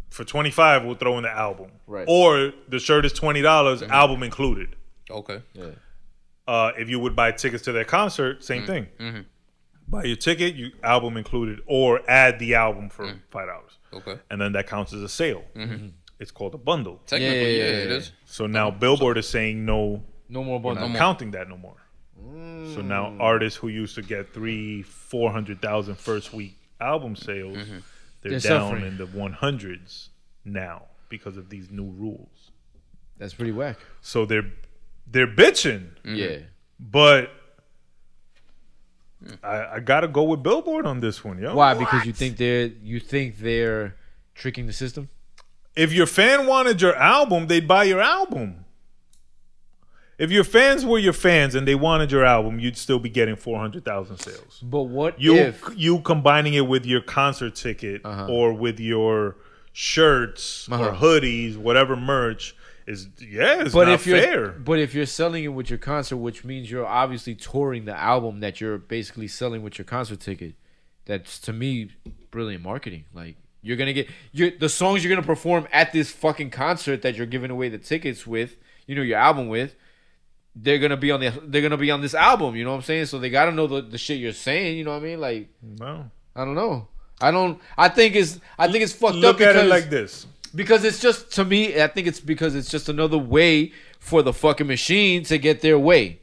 For $25, we'll throw in the album. Right. Or the shirt is $20, album included. Okay. Yeah. If you would buy tickets to their concert, same thing. Buy your ticket, album included, or add the album for $5. Okay. And then that counts as a sale. It's called a bundle. Technically, it is. So now Billboard is saying no more bundle. Not counting that no more. So now artists who used to get 300,000-400,000 first week album sales, they're down suffering in the 100s now because of these new rules. That's pretty whack. So they're bitching. Yeah. But I gotta go with Billboard on this one, yo. Why? Because you think they're tricking the system? If your fan wanted your album, they'd buy your album. If your fans were your fans and they wanted your album, you'd still be getting 400,000 sales. But what if you combining it with your concert ticket or with your shirts or hoodies, whatever merch is? Yeah, it's not fair. But if you're selling it with your concert, which means you're obviously touring the album that you're basically selling with your concert ticket, that's to me brilliant marketing. Like you're gonna get the songs you're gonna perform at this fucking concert that you're giving away the tickets with, your album with. They're gonna be on this album, you know what I'm saying? So they gotta know the shit you're saying, you know what I mean? Like, no, I don't know. I think it's fucked up. Look at it like this. Because it's just, to me, I think it's because it's just another way for the fucking machine to get their way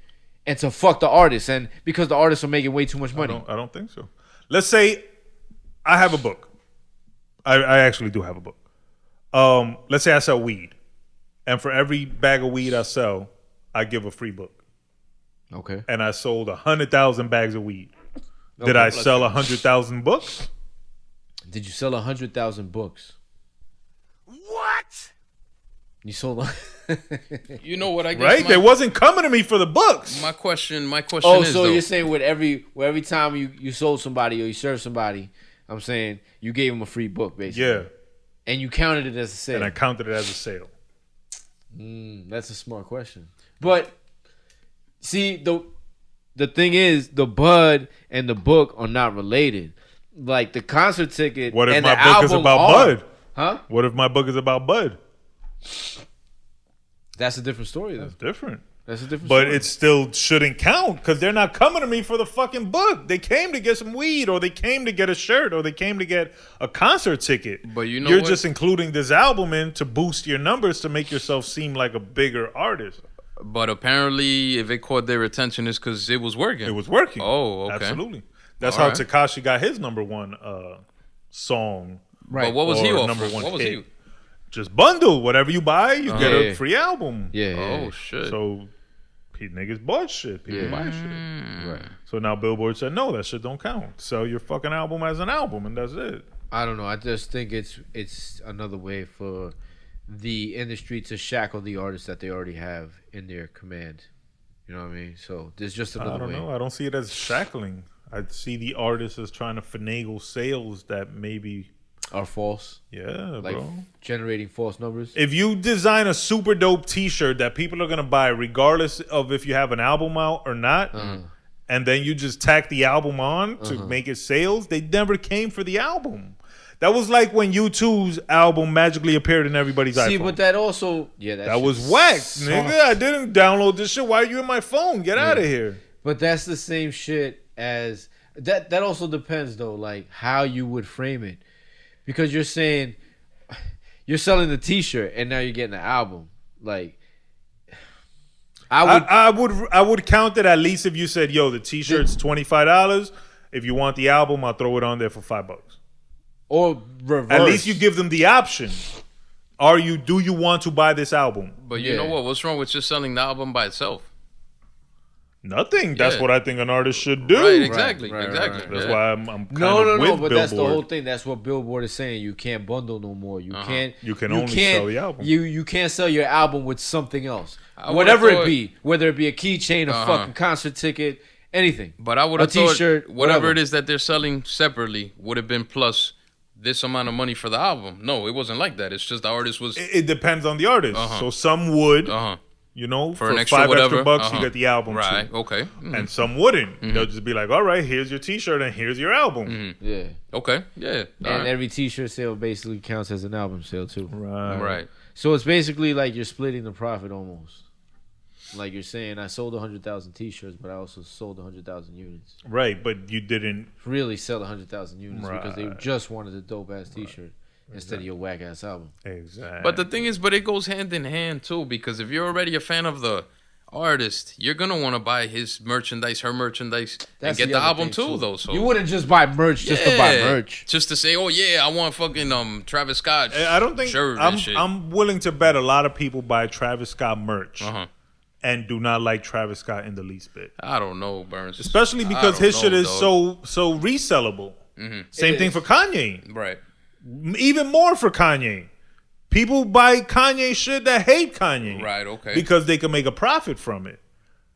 and to fuck the artists, and because the artists are making way too much money. I don't think so. Let's say I have a book. I actually do have a book. Let's say I sell weed, and for every bag of weed I sell, I give a free book. Okay. And I sold 100,000 bags of weed. Did I sell 100,000 books? Did you sell 100,000 books? What? You sold. You know what I guess. Right? They wasn't coming to me for the books. My question is. Oh, is, so though, you're saying with every time you sold somebody or you served somebody, I'm saying you gave them a free book, basically. Yeah. And you counted it as a sale. And I counted it as a sale. That's a smart question. But see, the thing is, the bud and the book are not related. Like the concert ticket. What if and my the book is album about are. bud? Huh? What if my book is about bud? That's a different story, though. That's different. That's a different But story. it still shouldn't count because they're not coming to me for the fucking book. They came to get some weed, or they came to get a shirt, or they came to get a concert ticket. But you know you're what? just including this album in to boost your numbers to make yourself seem like a bigger artist. But apparently, if it caught their attention, it's because it was working. It was working. Oh, okay. Absolutely. That's All how right. Tekashi got his number one song. But what was he Or off? number Of? one What was hit. he? Just bundle. Whatever you buy, you get Yeah. a free album. yeah. Oh shit. So niggas bought shit. People buy shit. Right. So now Billboard said, no, that shit don't count. Sell your fucking album as an album, and that's it. I don't know. I just think it's another way for the industry to shackle the artists that they already have in their command. You know what I mean? So there's just I another don't way. know. I don't see it as shackling. I see the artist as trying to finagle sales that maybe, Are false, yeah, like bro. generating false numbers. If you design a super dope T-shirt that people are gonna buy, regardless of if you have an album out or not, and then you just tack the album on to make it sales, they never came for the album. That was like when U2's album magically appeared in everybody's iPhone. See, but that also, that was whack, nigga. I didn't download this shit. Why are you in my phone? Get out of here. But that's the same shit as that. That also depends though, like how you would frame it, because you're saying you're selling the T-shirt and now you're getting the album. Like, I would count it at least if you said, "Yo, the T-shirt's $25. If you want the album, I'll throw it on there for $5." or reverse. At least you give them the option. Do you want to buy this album? But you know what? What's wrong with just selling the album by itself? Nothing. That's Yeah. what I think an artist should do. Right, exactly. Right, exactly. right. That's Yeah. why I'm kind No, of with but that's the Billboard. whole thing. That's what Billboard is saying. You can't bundle no more. You can't. You can only sell the album. You can't sell your album with something else, I whatever would've it thought- be. Whether it be a keychain, a fucking concert ticket, anything. But I would A have thought T-shirt, whatever whatever. it is that they're selling separately would have been plus this amount of money for the album. No, it wasn't like that. It's just the artist was It depends on the artist. So some would, you know, for for an extra 5 whatever. extra bucks, you get the album Right. too. Okay. And some wouldn't. They'll just be like, all right, here's your T-shirt and here's your album. Yeah. Okay. Yeah. And every T-shirt sale basically counts as an album sale too. Right. So it's basically like you're splitting the profit almost. Like you're saying, I sold 100,000 T-shirts, but I also sold 100,000 units. Right, but you didn't. Really sell 100,000 units because they Right. just wanted a dope ass T-shirt instead of your whack ass album. Exactly. But the thing is, it goes hand in hand too, because if you're already a fan of the artist, you're gonna want to buy his merchandise, her merchandise, and get the other album thing, too, though. So you wouldn't just buy merch just to buy merch. just to say, oh yeah, I want fucking Travis Scott. I don't think shirt and shit. I'm willing to bet a lot of people buy Travis Scott merch and do not like Travis Scott in the least bit. I don't know, Burnz. Especially I because don't his shit know, is dog. so resellable. Same thing for Kanye. Right. Even more for Kanye. People buy Kanye shit that hate Kanye. Right, okay. Because they can make a profit from it.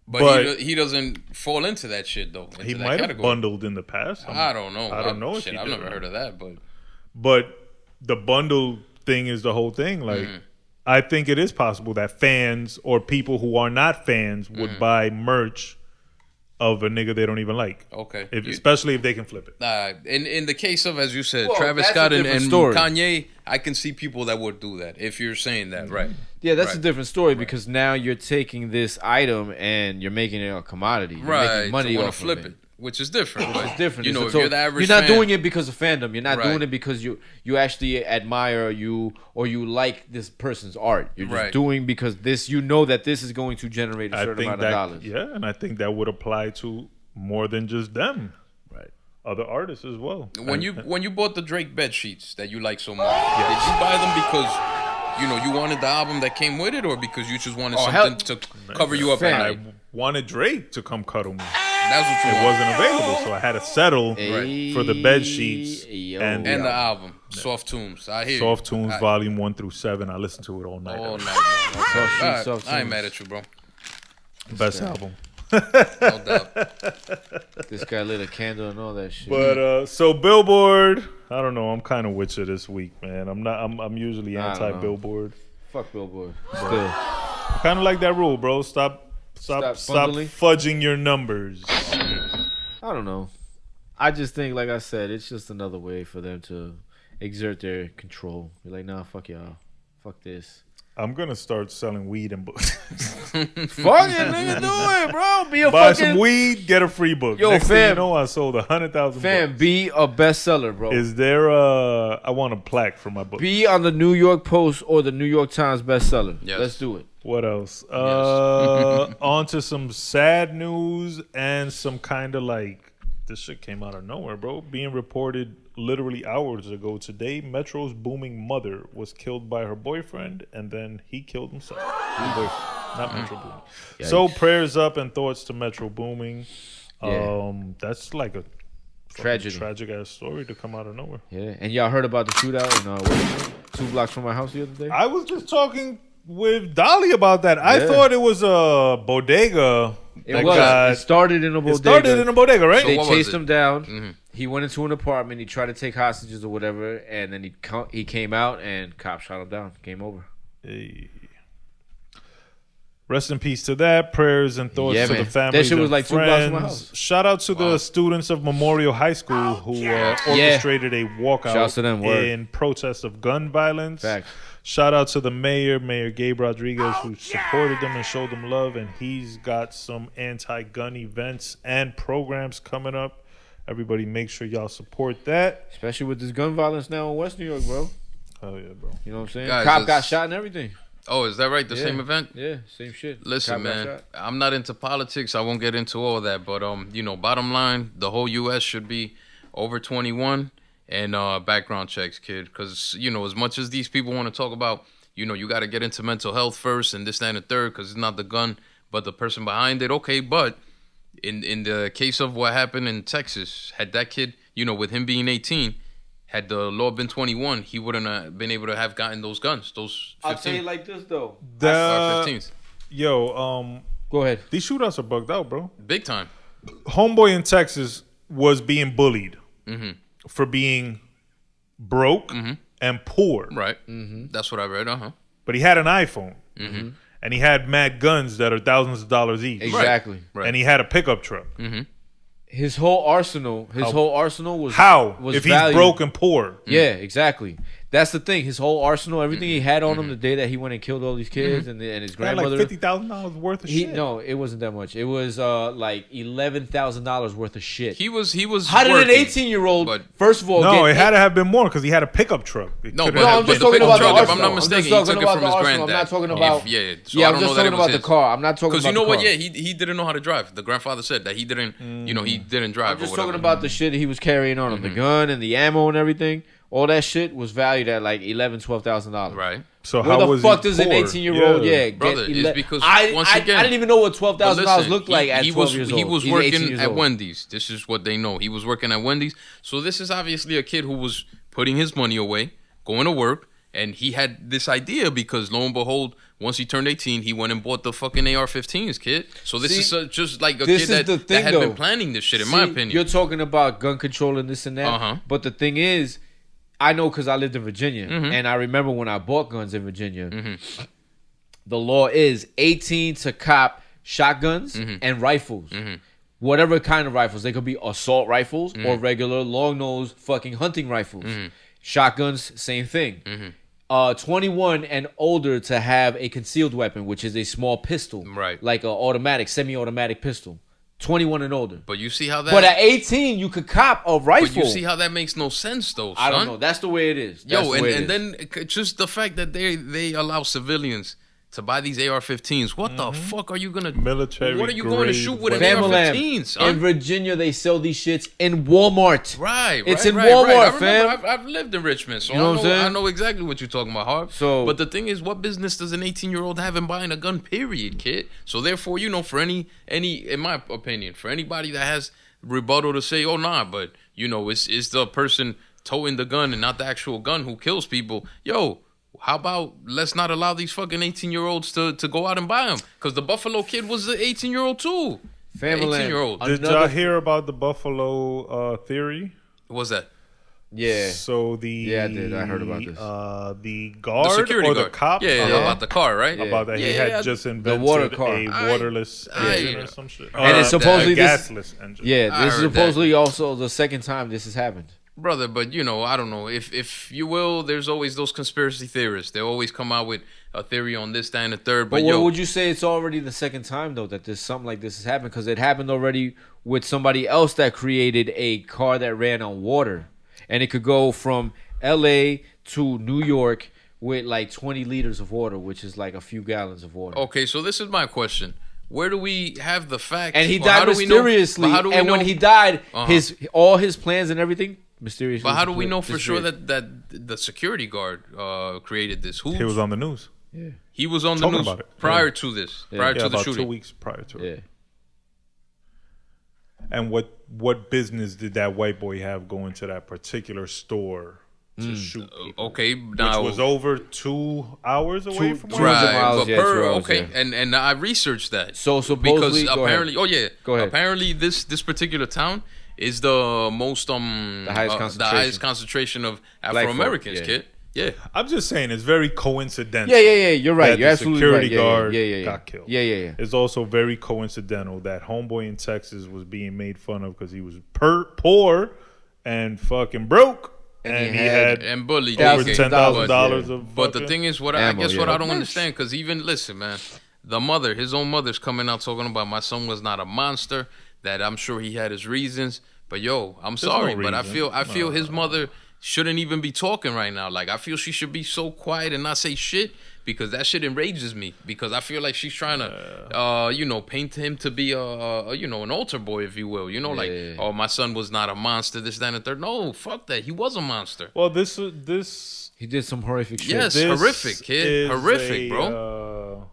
But he doesn't fall into that shit though. He might have bundled in the past. I don't know. I don't know if shit, he I've did never or heard not. of that, But the bundle thing is the whole thing. Like, I think it is possible that fans or people who are not fans would buy merch of a nigga they don't even like. Okay. Especially if they can flip it. In the case of, as you said, Well, Travis that's a Scott and different story. Kanye, I can see people that would do that. If you're saying that, right? Yeah, that's a Right. different story because now you're taking this item and you're making it a commodity. You're Right. making money to want off to flip of it, which is different. It's different. You know, It's if a you're the average you're not fan, doing it because of fandom. You're not Right. doing it because you actually admire or you like this person's art. You're just Right. doing because this that this is going to generate a I certain think amount that, of dollars. yeah, and I think that would apply to more than just them. Right. Other artists as well. When you bought the Drake bed sheets that you like so much, did you buy them because you know, you wanted the album that came with it, or because you just wanted hell- something to cover you up Fam. at I night? wanted Drake to come cuddle me. That's what you It wanted. wasn't available, so I had to settle Hey, for the bed sheets yo. and And the album, Soft Tunes. I hear Soft you. Tunes Volume 1 through 7. I listened to it all night. All night long. Soft All Tunes, right, Soft I ain't Tunes. mad at you, bro. Best album. No doubt. This guy lit a candle and all that shit. But so Billboard, I don't know. I'm kind of with you this week, man. I'm usually I don't know. anti-Billboard. Fuck Billboard. Still. I kind of like that rule, bro. Stop bungling. fudging your numbers. I don't know. I just think, like I said, it's just another way for them to exert their control. You're like, nah, fuck y'all. Fuck this. I'm gonna start selling weed and books. Fuck it, nigga, do it, bro. Be a Buy fucking some weed, get a free book. Yo, Next thing you fam. know, I sold 100,000 fam. books. Be a bestseller, bro. Is there I want a plaque for my book. Be on the New York Post or the New York Times bestseller. Yes. Let's do it. What else? On to some sad news and some kind of like, this shit came out of nowhere, bro. Being reported literally hours ago today, Metro's booming mother was killed by her boyfriend, and then he killed himself. Not Metro Booming. Yikes. So prayers up and thoughts to Metro Booming. Yeah. That's like a Tragedy. tragic ass story to come out of nowhere. Yeah, and y'all heard about the shootout in what is it? 2 blocks from my house the other day? I was just talking with Dolly about that. I Yeah. thought it was a bodega. It that was. got- It started in a bodega. It started in a bodega, right? They what was chased it? him down. Mhm. He went into an apartment. He tried to take hostages or whatever, and then he came out and cops shot him down. Game over. Hey. Rest in peace to that. Prayers and thoughts Yeah, to man. the families That shit was and like 2 blocks from my friends. house. Shout out to the students of Memorial High School who orchestrated a walkout Shouts to them, word. in protest of gun violence. Facts. Shout out to the Mayor Gabe Rodriguez, who supported them and showed them love. And he's got some anti-gun events and programs coming up. Everybody make sure y'all support that. Especially with this gun violence now in West New York, bro. Oh, yeah, bro. You know what I'm saying? Guys, Cop got it's- shot and everything. Oh, is that right? The Yeah. same event? Yeah, same shit. Listen, Cop got man, shot. I'm not into politics. I won't get into all that, but you know, bottom line, the whole U.S. should be over 21 and background checks, kid. Because you know, as much as these people want to talk about, you know, you got to get into mental health first and this, that, and the third, because it's not the gun, but the person behind it. Okay, but in the case of what happened in Texas, had that kid, you know, with him being 18. Had the law been 21, he wouldn't have been able to have gotten those guns. Those 15. I'll tell you like this though. The, 15s. Go ahead. these shootouts are bugged out, bro. Big time. Homeboy in Texas was being bullied Mm-hmm. for being broke and poor. Right. That's what I read. But he had an iPhone. And he had mad guns that are thousands of dollars each. Exactly. Right. And he had a pickup truck. His whole arsenal. Was How? Was if he's valued. broke and poor. Yeah, exactly. That's the thing. His whole arsenal, everything he had on him the day that he went and killed all these kids and his He had grandmother. like $50,000 worth of shit. No, it wasn't that much. It was like $11,000 worth of shit. He was. How did an working, 18-year-old, but- first of all, No, get it had to have been more because he had a pickup truck. It No, could've but have I'm just been- talking the about the pickup truck, if I'm arsenal. not mistaken, I'm he just took talking it about from the his arsenal. I'm granddad. not talking about. Yeah, so Yeah, I I'm don't just know that talking it was about the his. car. I'm not talking about Because you know the what? car. Yeah, he didn't know how to drive. The grandfather said that he didn't. You know, he didn't drive. I'm just or whatever. talking about the shit he was carrying on him, the gun and the ammo and everything. All that shit was valued at like $11,000-$12,000. Right. So Where how the was fuck he does an poor? 18-year-old get Brother, it's because, I once again- didn't even know what But $12,000 listen, looked like at 12 years old. He was He's 18 working years at old. Wendy's. This is what they know. He was working at Wendy's. So this is obviously a kid who was putting his money away, going to work, and he had this idea because lo and behold, once he turned 18, he went and bought the fucking AR-15s, kid. So this See, is just like a this kid is the that thing, had though. been planning this shit, in my See, opinion. You're talking about gun control and this and that. Uh-huh. But the thing is, I know because I lived in Virginia. And I remember when I bought guns in Virginia, the law is 18 to cop shotguns and rifles. Whatever kind of rifles. They could be assault rifles or regular long-nosed fucking hunting rifles. Shotguns, same thing. 21 and older to have a concealed weapon, which is a small pistol. Right. Like an automatic, semi-automatic pistol. 21 and older. But you see how that... But at 18, you could cop a rifle. But you see how that makes no sense, though, son? I don't know. That's the way it is. That's Yo, the way it and is. then just the fact that they allow civilians to buy these AR-15s. What the fuck are you gonna military? What are you going to shoot with an Famalam. AR-15, son? In Virginia, they sell these shits in Walmart. Right, It's right, in right, Walmart, right. fam. I've lived in Richmond, so You know what I'm saying? I know exactly what you're talking about, Harv. So- but the thing is, what business does an 18-year-old have in buying a gun? Period, kid. So therefore, for any, in my opinion, for anybody that has rebuttal to say, oh nah, but it's the person toting the gun and not the actual gun who kills people. Yo, how about let's not allow these fucking 18-year-olds to go out and buy them? Because the Buffalo Kid was an 18-year-old too. Family. 18-year-old. Did y'all hear about the Buffalo theory? What was that? Yeah. So I did. I heard about this. The guard The security or guard. the cop? Yeah, about the car, right? About that he had just invented water car. a waterless engine or some shit. And it's supposedly this. gasless engine. Yeah, I this is heard supposedly also the second time this has happened. Brother, but I don't know. If you will, there's always those conspiracy theorists. They always come out with a theory on this, that, and the third. But what would you say it's already the second time, though, that there's something like this has happened? Because it happened already with somebody else that created a car that ran on water. And it could go from L.A. to New York with like 20 liters of water, which is like a few gallons of water. Okay, so this is my question. Where do we have the facts? And he Or died how do we know- mysteriously. but how do we And know- when he died, Uh-huh. all his plans and everything mysteriously. But how do we know for sure disappeared. that the security guard created this? He was on the news. He was on the talking news about it. prior to this, prior to the about shooting. 2 weeks prior to it. Yeah. And what business did that white boy have going to that particular store to shoot people? Okay, Which now was over 2 hours away from where Right. he was? right, miles, but yeah, per 2 hours, okay, yeah. and I researched that. So supposedly, because go apparently, ahead. oh Go yeah, ahead. apparently this particular town is the most The highest the highest concentration of Afro Americans, yeah. kid. Yeah. I'm just saying it's very coincidental. Yeah. You're right. that You're the absolutely security right. guard Yeah. got killed. Yeah. It's also very coincidental that homeboy in Texas was being made fun of because he was poor and fucking broke, and he had And bullied. over okay. $10,000 of. But the fucking- thing is, what Ammo, I guess what yeah. I don't understand, because even listen, man, his own mother's coming out talking about my son was not a monster. That I'm sure he had his reasons. But yo, I'm sorry, no but I reason. feel his mother shouldn't even be talking right now. Like I feel she should be so quiet and not say shit, because that shit enrages me. Because I feel like she's trying to, paint him to be an altar boy, if you will. Oh, my son was not a monster. This, that, and the third. No, fuck that. He was a monster. Well, this He did some horrific shit. Yes, this horrific, kid. is Horrific, bro.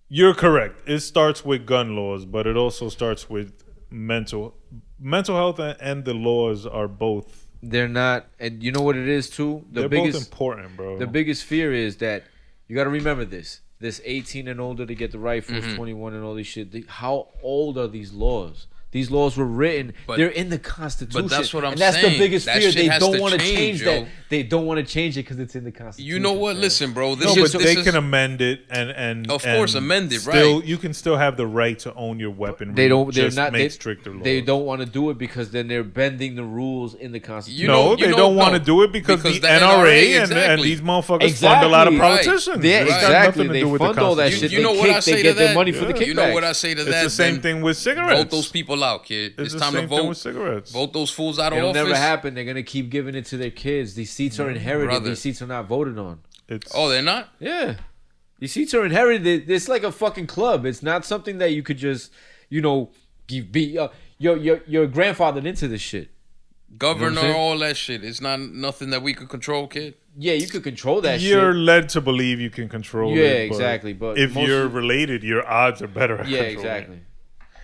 You're correct. It starts with gun laws, but it also starts with mental health, and the laws are both. They're not, and you know what it is too. They're both important, bro. The biggest fear is that you got to remember this 18 and older to get the rifles, 21 and all these shit. How old are these laws? These laws were written. They're in the Constitution. But that's what I'm and that's saying. the biggest That fear. shit They has don't to want to change, change yo. that. They don't want to change it because it's in the Constitution. You know what? man. Listen, bro. This No, is but this they is, can amend it and Of course, and amend it, still, right. You can still have the right to own your weaponry. They don't. They're just not. make They, stricter laws. they don't want to do it because then they're bending the rules in the Constitution. They don't want to do it because the NRA and exactly. these motherfuckers fund a lot of Right. politicians. Yeah, It's got exactly. nothing to They do with the fund all that Constitution. shit. You know They what I kick- say they to get their that? money for the You know kickbacks. what I say to It's that? the same Then thing with cigarettes. Vote those people out, kid. It's the time to same thing vote. with cigarettes. Vote those fools out of It'll office. never happen. They're gonna keep giving it to their kids. These seats are inherited. Brother. These seats are not voted on. Oh, they're not? Yeah, these seats are inherited. It's like a fucking club. It's not something that you could just, be your grandfathered into this shit. Governor, saying? all that shit. It's not nothing that we could control, kid. Yeah, you could control that You're shit. led to believe you can control it. Yeah, but exactly, but if most you're of- related, your odds are better at Yeah, controlling exactly. it.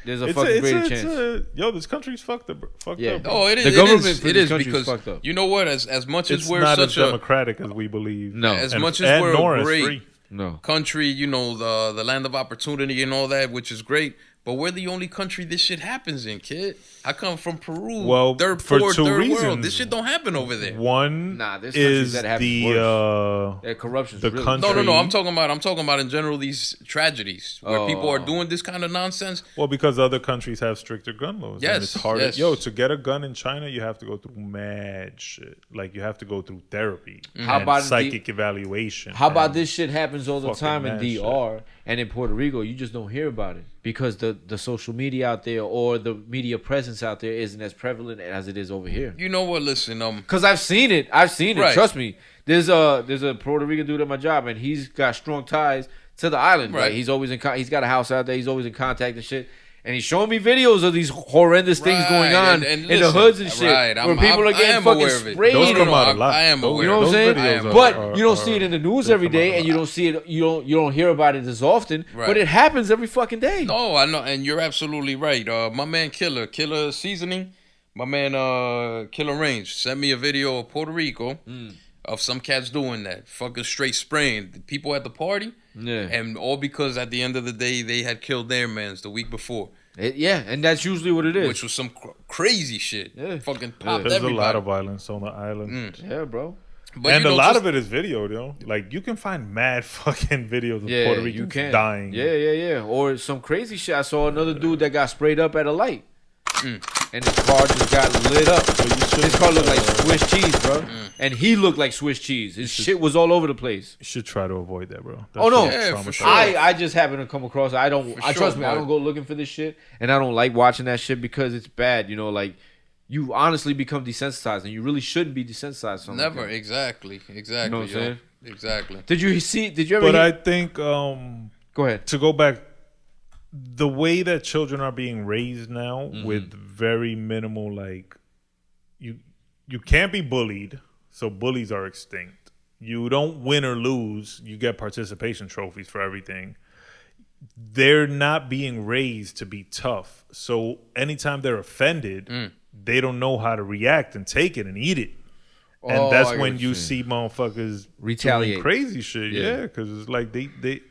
There's a It's fucking a, greater it's chance. this country's fucked up. Yeah. Up, bro. Oh, it is. The government it for is, this it is country is because fucked up. you know what? As much It's as we're not such as a democratic as we believe. No. as And- much as and we're nor a as great free. No. country, the land of opportunity and all that, which is great. But we're the only country this shit happens in, kid. I come from Peru. Well, third for poor, two third reasons. world. This shit don't happen over there. One Nah, there's countries is that happens the Corruption's the really country- No. I'm talking about in general these tragedies where people are doing this kind of nonsense. well, because other countries have stricter gun laws. Yes, and it's harder. yes. Yo, to get a gun in China, you have to go through mad shit. Like you have to go through therapy, How and about psychic evaluation. How about and this shit happens all the fucking time in mad DR, And in Puerto Rico, you just don't hear about it because the social media out there or the media presence out there isn't as prevalent as it is over here. You know what? Listen, because I've seen it. Right. Trust me. There's a Puerto Rican dude at my job, and he's got strong ties to the island. Right. He's always he's got a house out there. He's always in contact and shit. And he's showing me videos of these horrendous things going on and in the hoods and shit, where people are getting fucking sprayed. Those come out a lot. I am aware. You know what I'm saying? But you don't see it in the news every day, and you don't see it. You don't hear about it as often. Right. But it happens every fucking day. No, I know, and you're absolutely right. My man Killer Seasoning, my man Killer Range sent me a video of Puerto Rico of some cats doing that, fucking straight spraying the people at the party. Yeah, and all because at the end of the day they had killed their mans the week before. And that's usually what it is. Which was some crazy shit. Yeah. Fucking popped There's everybody. a lot of violence on the island. Yeah, bro. But and a lot of it is video, though. Like, you can find mad fucking videos of Puerto Ricans dying. Yeah. Or some crazy shit. I saw another dude that got sprayed up at a light. And his car just got lit up. His car looked like Swiss cheese, bro. And he looked like Swiss cheese. His shit was all over the place. You should try to avoid that, bro. Oh no, for sure. I just happen to come across it. Trust me, I don't go looking for this shit, and I don't like watching that shit because it's bad. You know, like, you honestly become desensitized, and you really shouldn't be desensitized. From Never, exactly. You know what I'm saying? Exactly. Did you ever? But I think, go ahead. To go back, the way that children are being raised now with very minimal, like, you can't be bullied, so bullies are extinct. You don't win or lose, you get participation trophies for everything. They're not being raised to be tough, so anytime they're offended, they don't know how to react and take it and eat it. And that's when you see motherfuckers retaliate, doing crazy shit. Yeah, because it's like they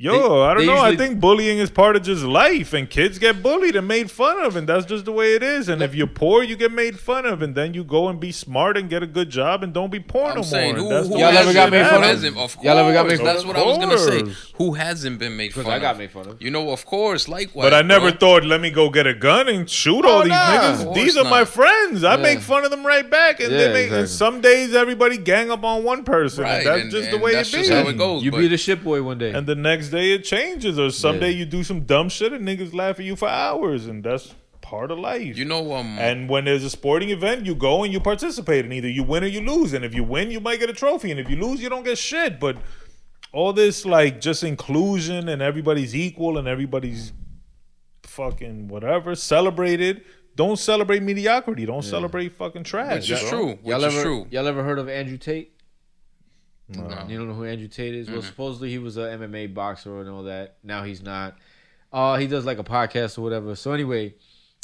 I don't know. I think bullying is part of just life, and kids get bullied and made fun of, and that's just the way it is. And if you're poor, you get made fun of, and then you go and be smart and get a good job and don't be poor no more. Y'all ever got made fun of? Of course. Y'all ever got made fun of? That's what I was gonna say. Who hasn't been made fun of? I got made fun of. You know, of course, likewise. But I never thought, let me go get a gun and shoot all these niggas. These are my friends. I make fun of them right back, and and some days everybody gang up on one person, and that's just the way it be. That's how it goes. You be the shit boy one day, and the next day it changes. Or someday you do some dumb shit and niggas laugh at you for hours, and that's part of life. You know, and when there's a sporting event, you go and you participate, and either you win or you lose. And if you win, you might get a trophy, and if you lose, you don't get shit. But all this, like, just inclusion and everybody's equal and everybody's fucking whatever celebrated. Don't celebrate mediocrity. Don't celebrate fucking trash. Which is true. Y'all ever heard of Andrew Tate? No. You don't know who Andrew Tate is? Well, supposedly he was an MMA boxer and all that. Now he's not. He does like a podcast or whatever. So anyway,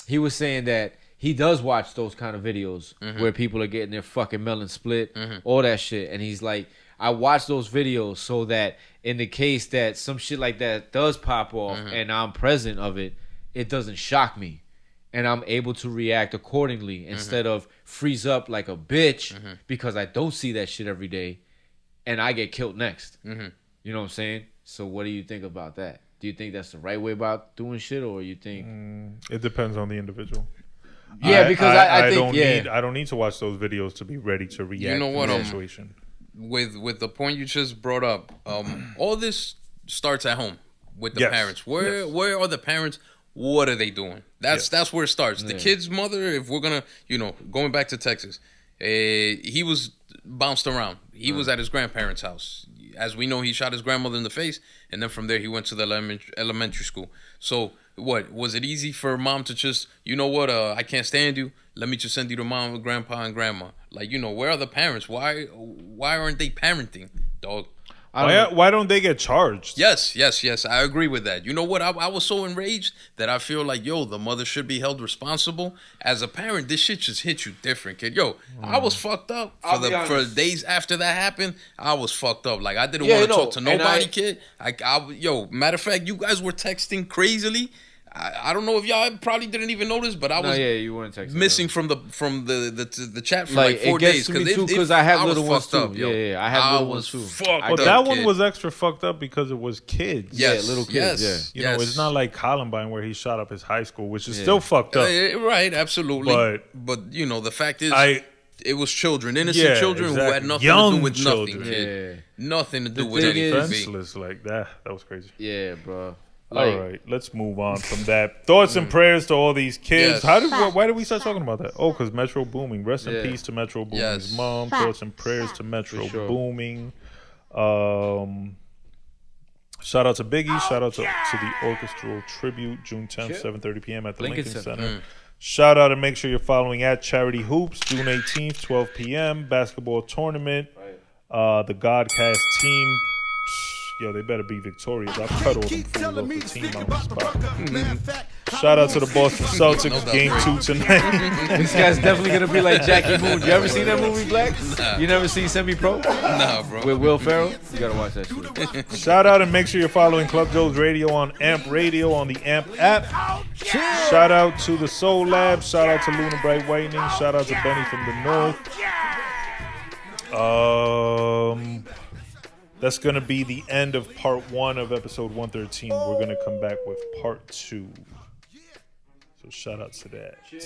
he was saying that he does watch those kind of videos where people are getting their fucking melon split, all that shit. And he's like, I watch those videos so that in the case that some shit like that does pop off and I'm present of it, it doesn't shock me. And I'm able to react accordingly instead of freeze up like a bitch because I don't see that shit every day. And I get killed next. You know what I'm saying? So what do you think about that? Do you think that's the right way about doing shit, or you think it depends on the individual? Yeah, because I think I don't need to watch those videos to be ready to react. You know what? To the situation. With the point you just brought up, all this starts at home with the parents. Where are the parents? What are they doing? That's where it starts. The kid's mother. If we're gonna, going back to Texas, he was bounced around. He was at his grandparents' house. As we know, he shot his grandmother in the face, and then from there he went to the elementary school. So what, was it easy for mom to just, I can't stand you, let me just send you to mom, grandpa, and grandma? Like, where are the parents? Why aren't they parenting, dog? Why don't they get charged? Yes. I agree with that. You know what? I was so enraged that I feel like, the mother should be held responsible. As a parent, this shit just hit you different, kid. I was fucked up for days after that happened. I was fucked up. Like, I didn't want to talk to nobody, kid. Matter of fact, you guys were texting crazily. I don't know if y'all probably didn't even notice, but I was you weren't texting missing from the chat for like 4 days because I have little ones too. I have little ones too. But that one was extra fucked up because it was kids. Yes, little kids. It's not like Columbine where he shot up his high school, which is still fucked up. Right, absolutely. But the fact is, It was children, innocent children who had nothing to do with nothing, kid. Nothing to do with anything. Defenseless like that. That was crazy. Yeah, bro. All right, let's move on from that. Thoughts and prayers to all these kids. Yes. Why did we start talking about that? Oh, because Metro Booming. Rest in peace to Metro Booming's mom. Thoughts and prayers to Metro Booming. Shout out to Biggie. Shout out to the orchestral tribute, June 10th, 7:30 p.m. at the Lincoln Center. Shout out and make sure you're following at Charity Hoops, June 18th, 12 p.m. Basketball tournament. The Godcast team. Yo, they better be victorious. I'll cut all them fools off the team on the spot. Shout out to the Boston Celtics. Game 2 tonight. This guy's definitely going to be like Jackie Moon. You ever seen that movie, Black? Nah. You never seen Semi-Pro? Nah, bro. With Will Ferrell? You got to watch that shit. Shout out and make sure you're following Club Joe's Radio on AMP Radio on the AMP app. Shout out to the Soul Lab. Shout out to Luna Bright Whitening. Shout out to Benny from the North. That's going to be the end of part 1 of episode 113. We're going to come back with part 2. So shout out to that. Chill.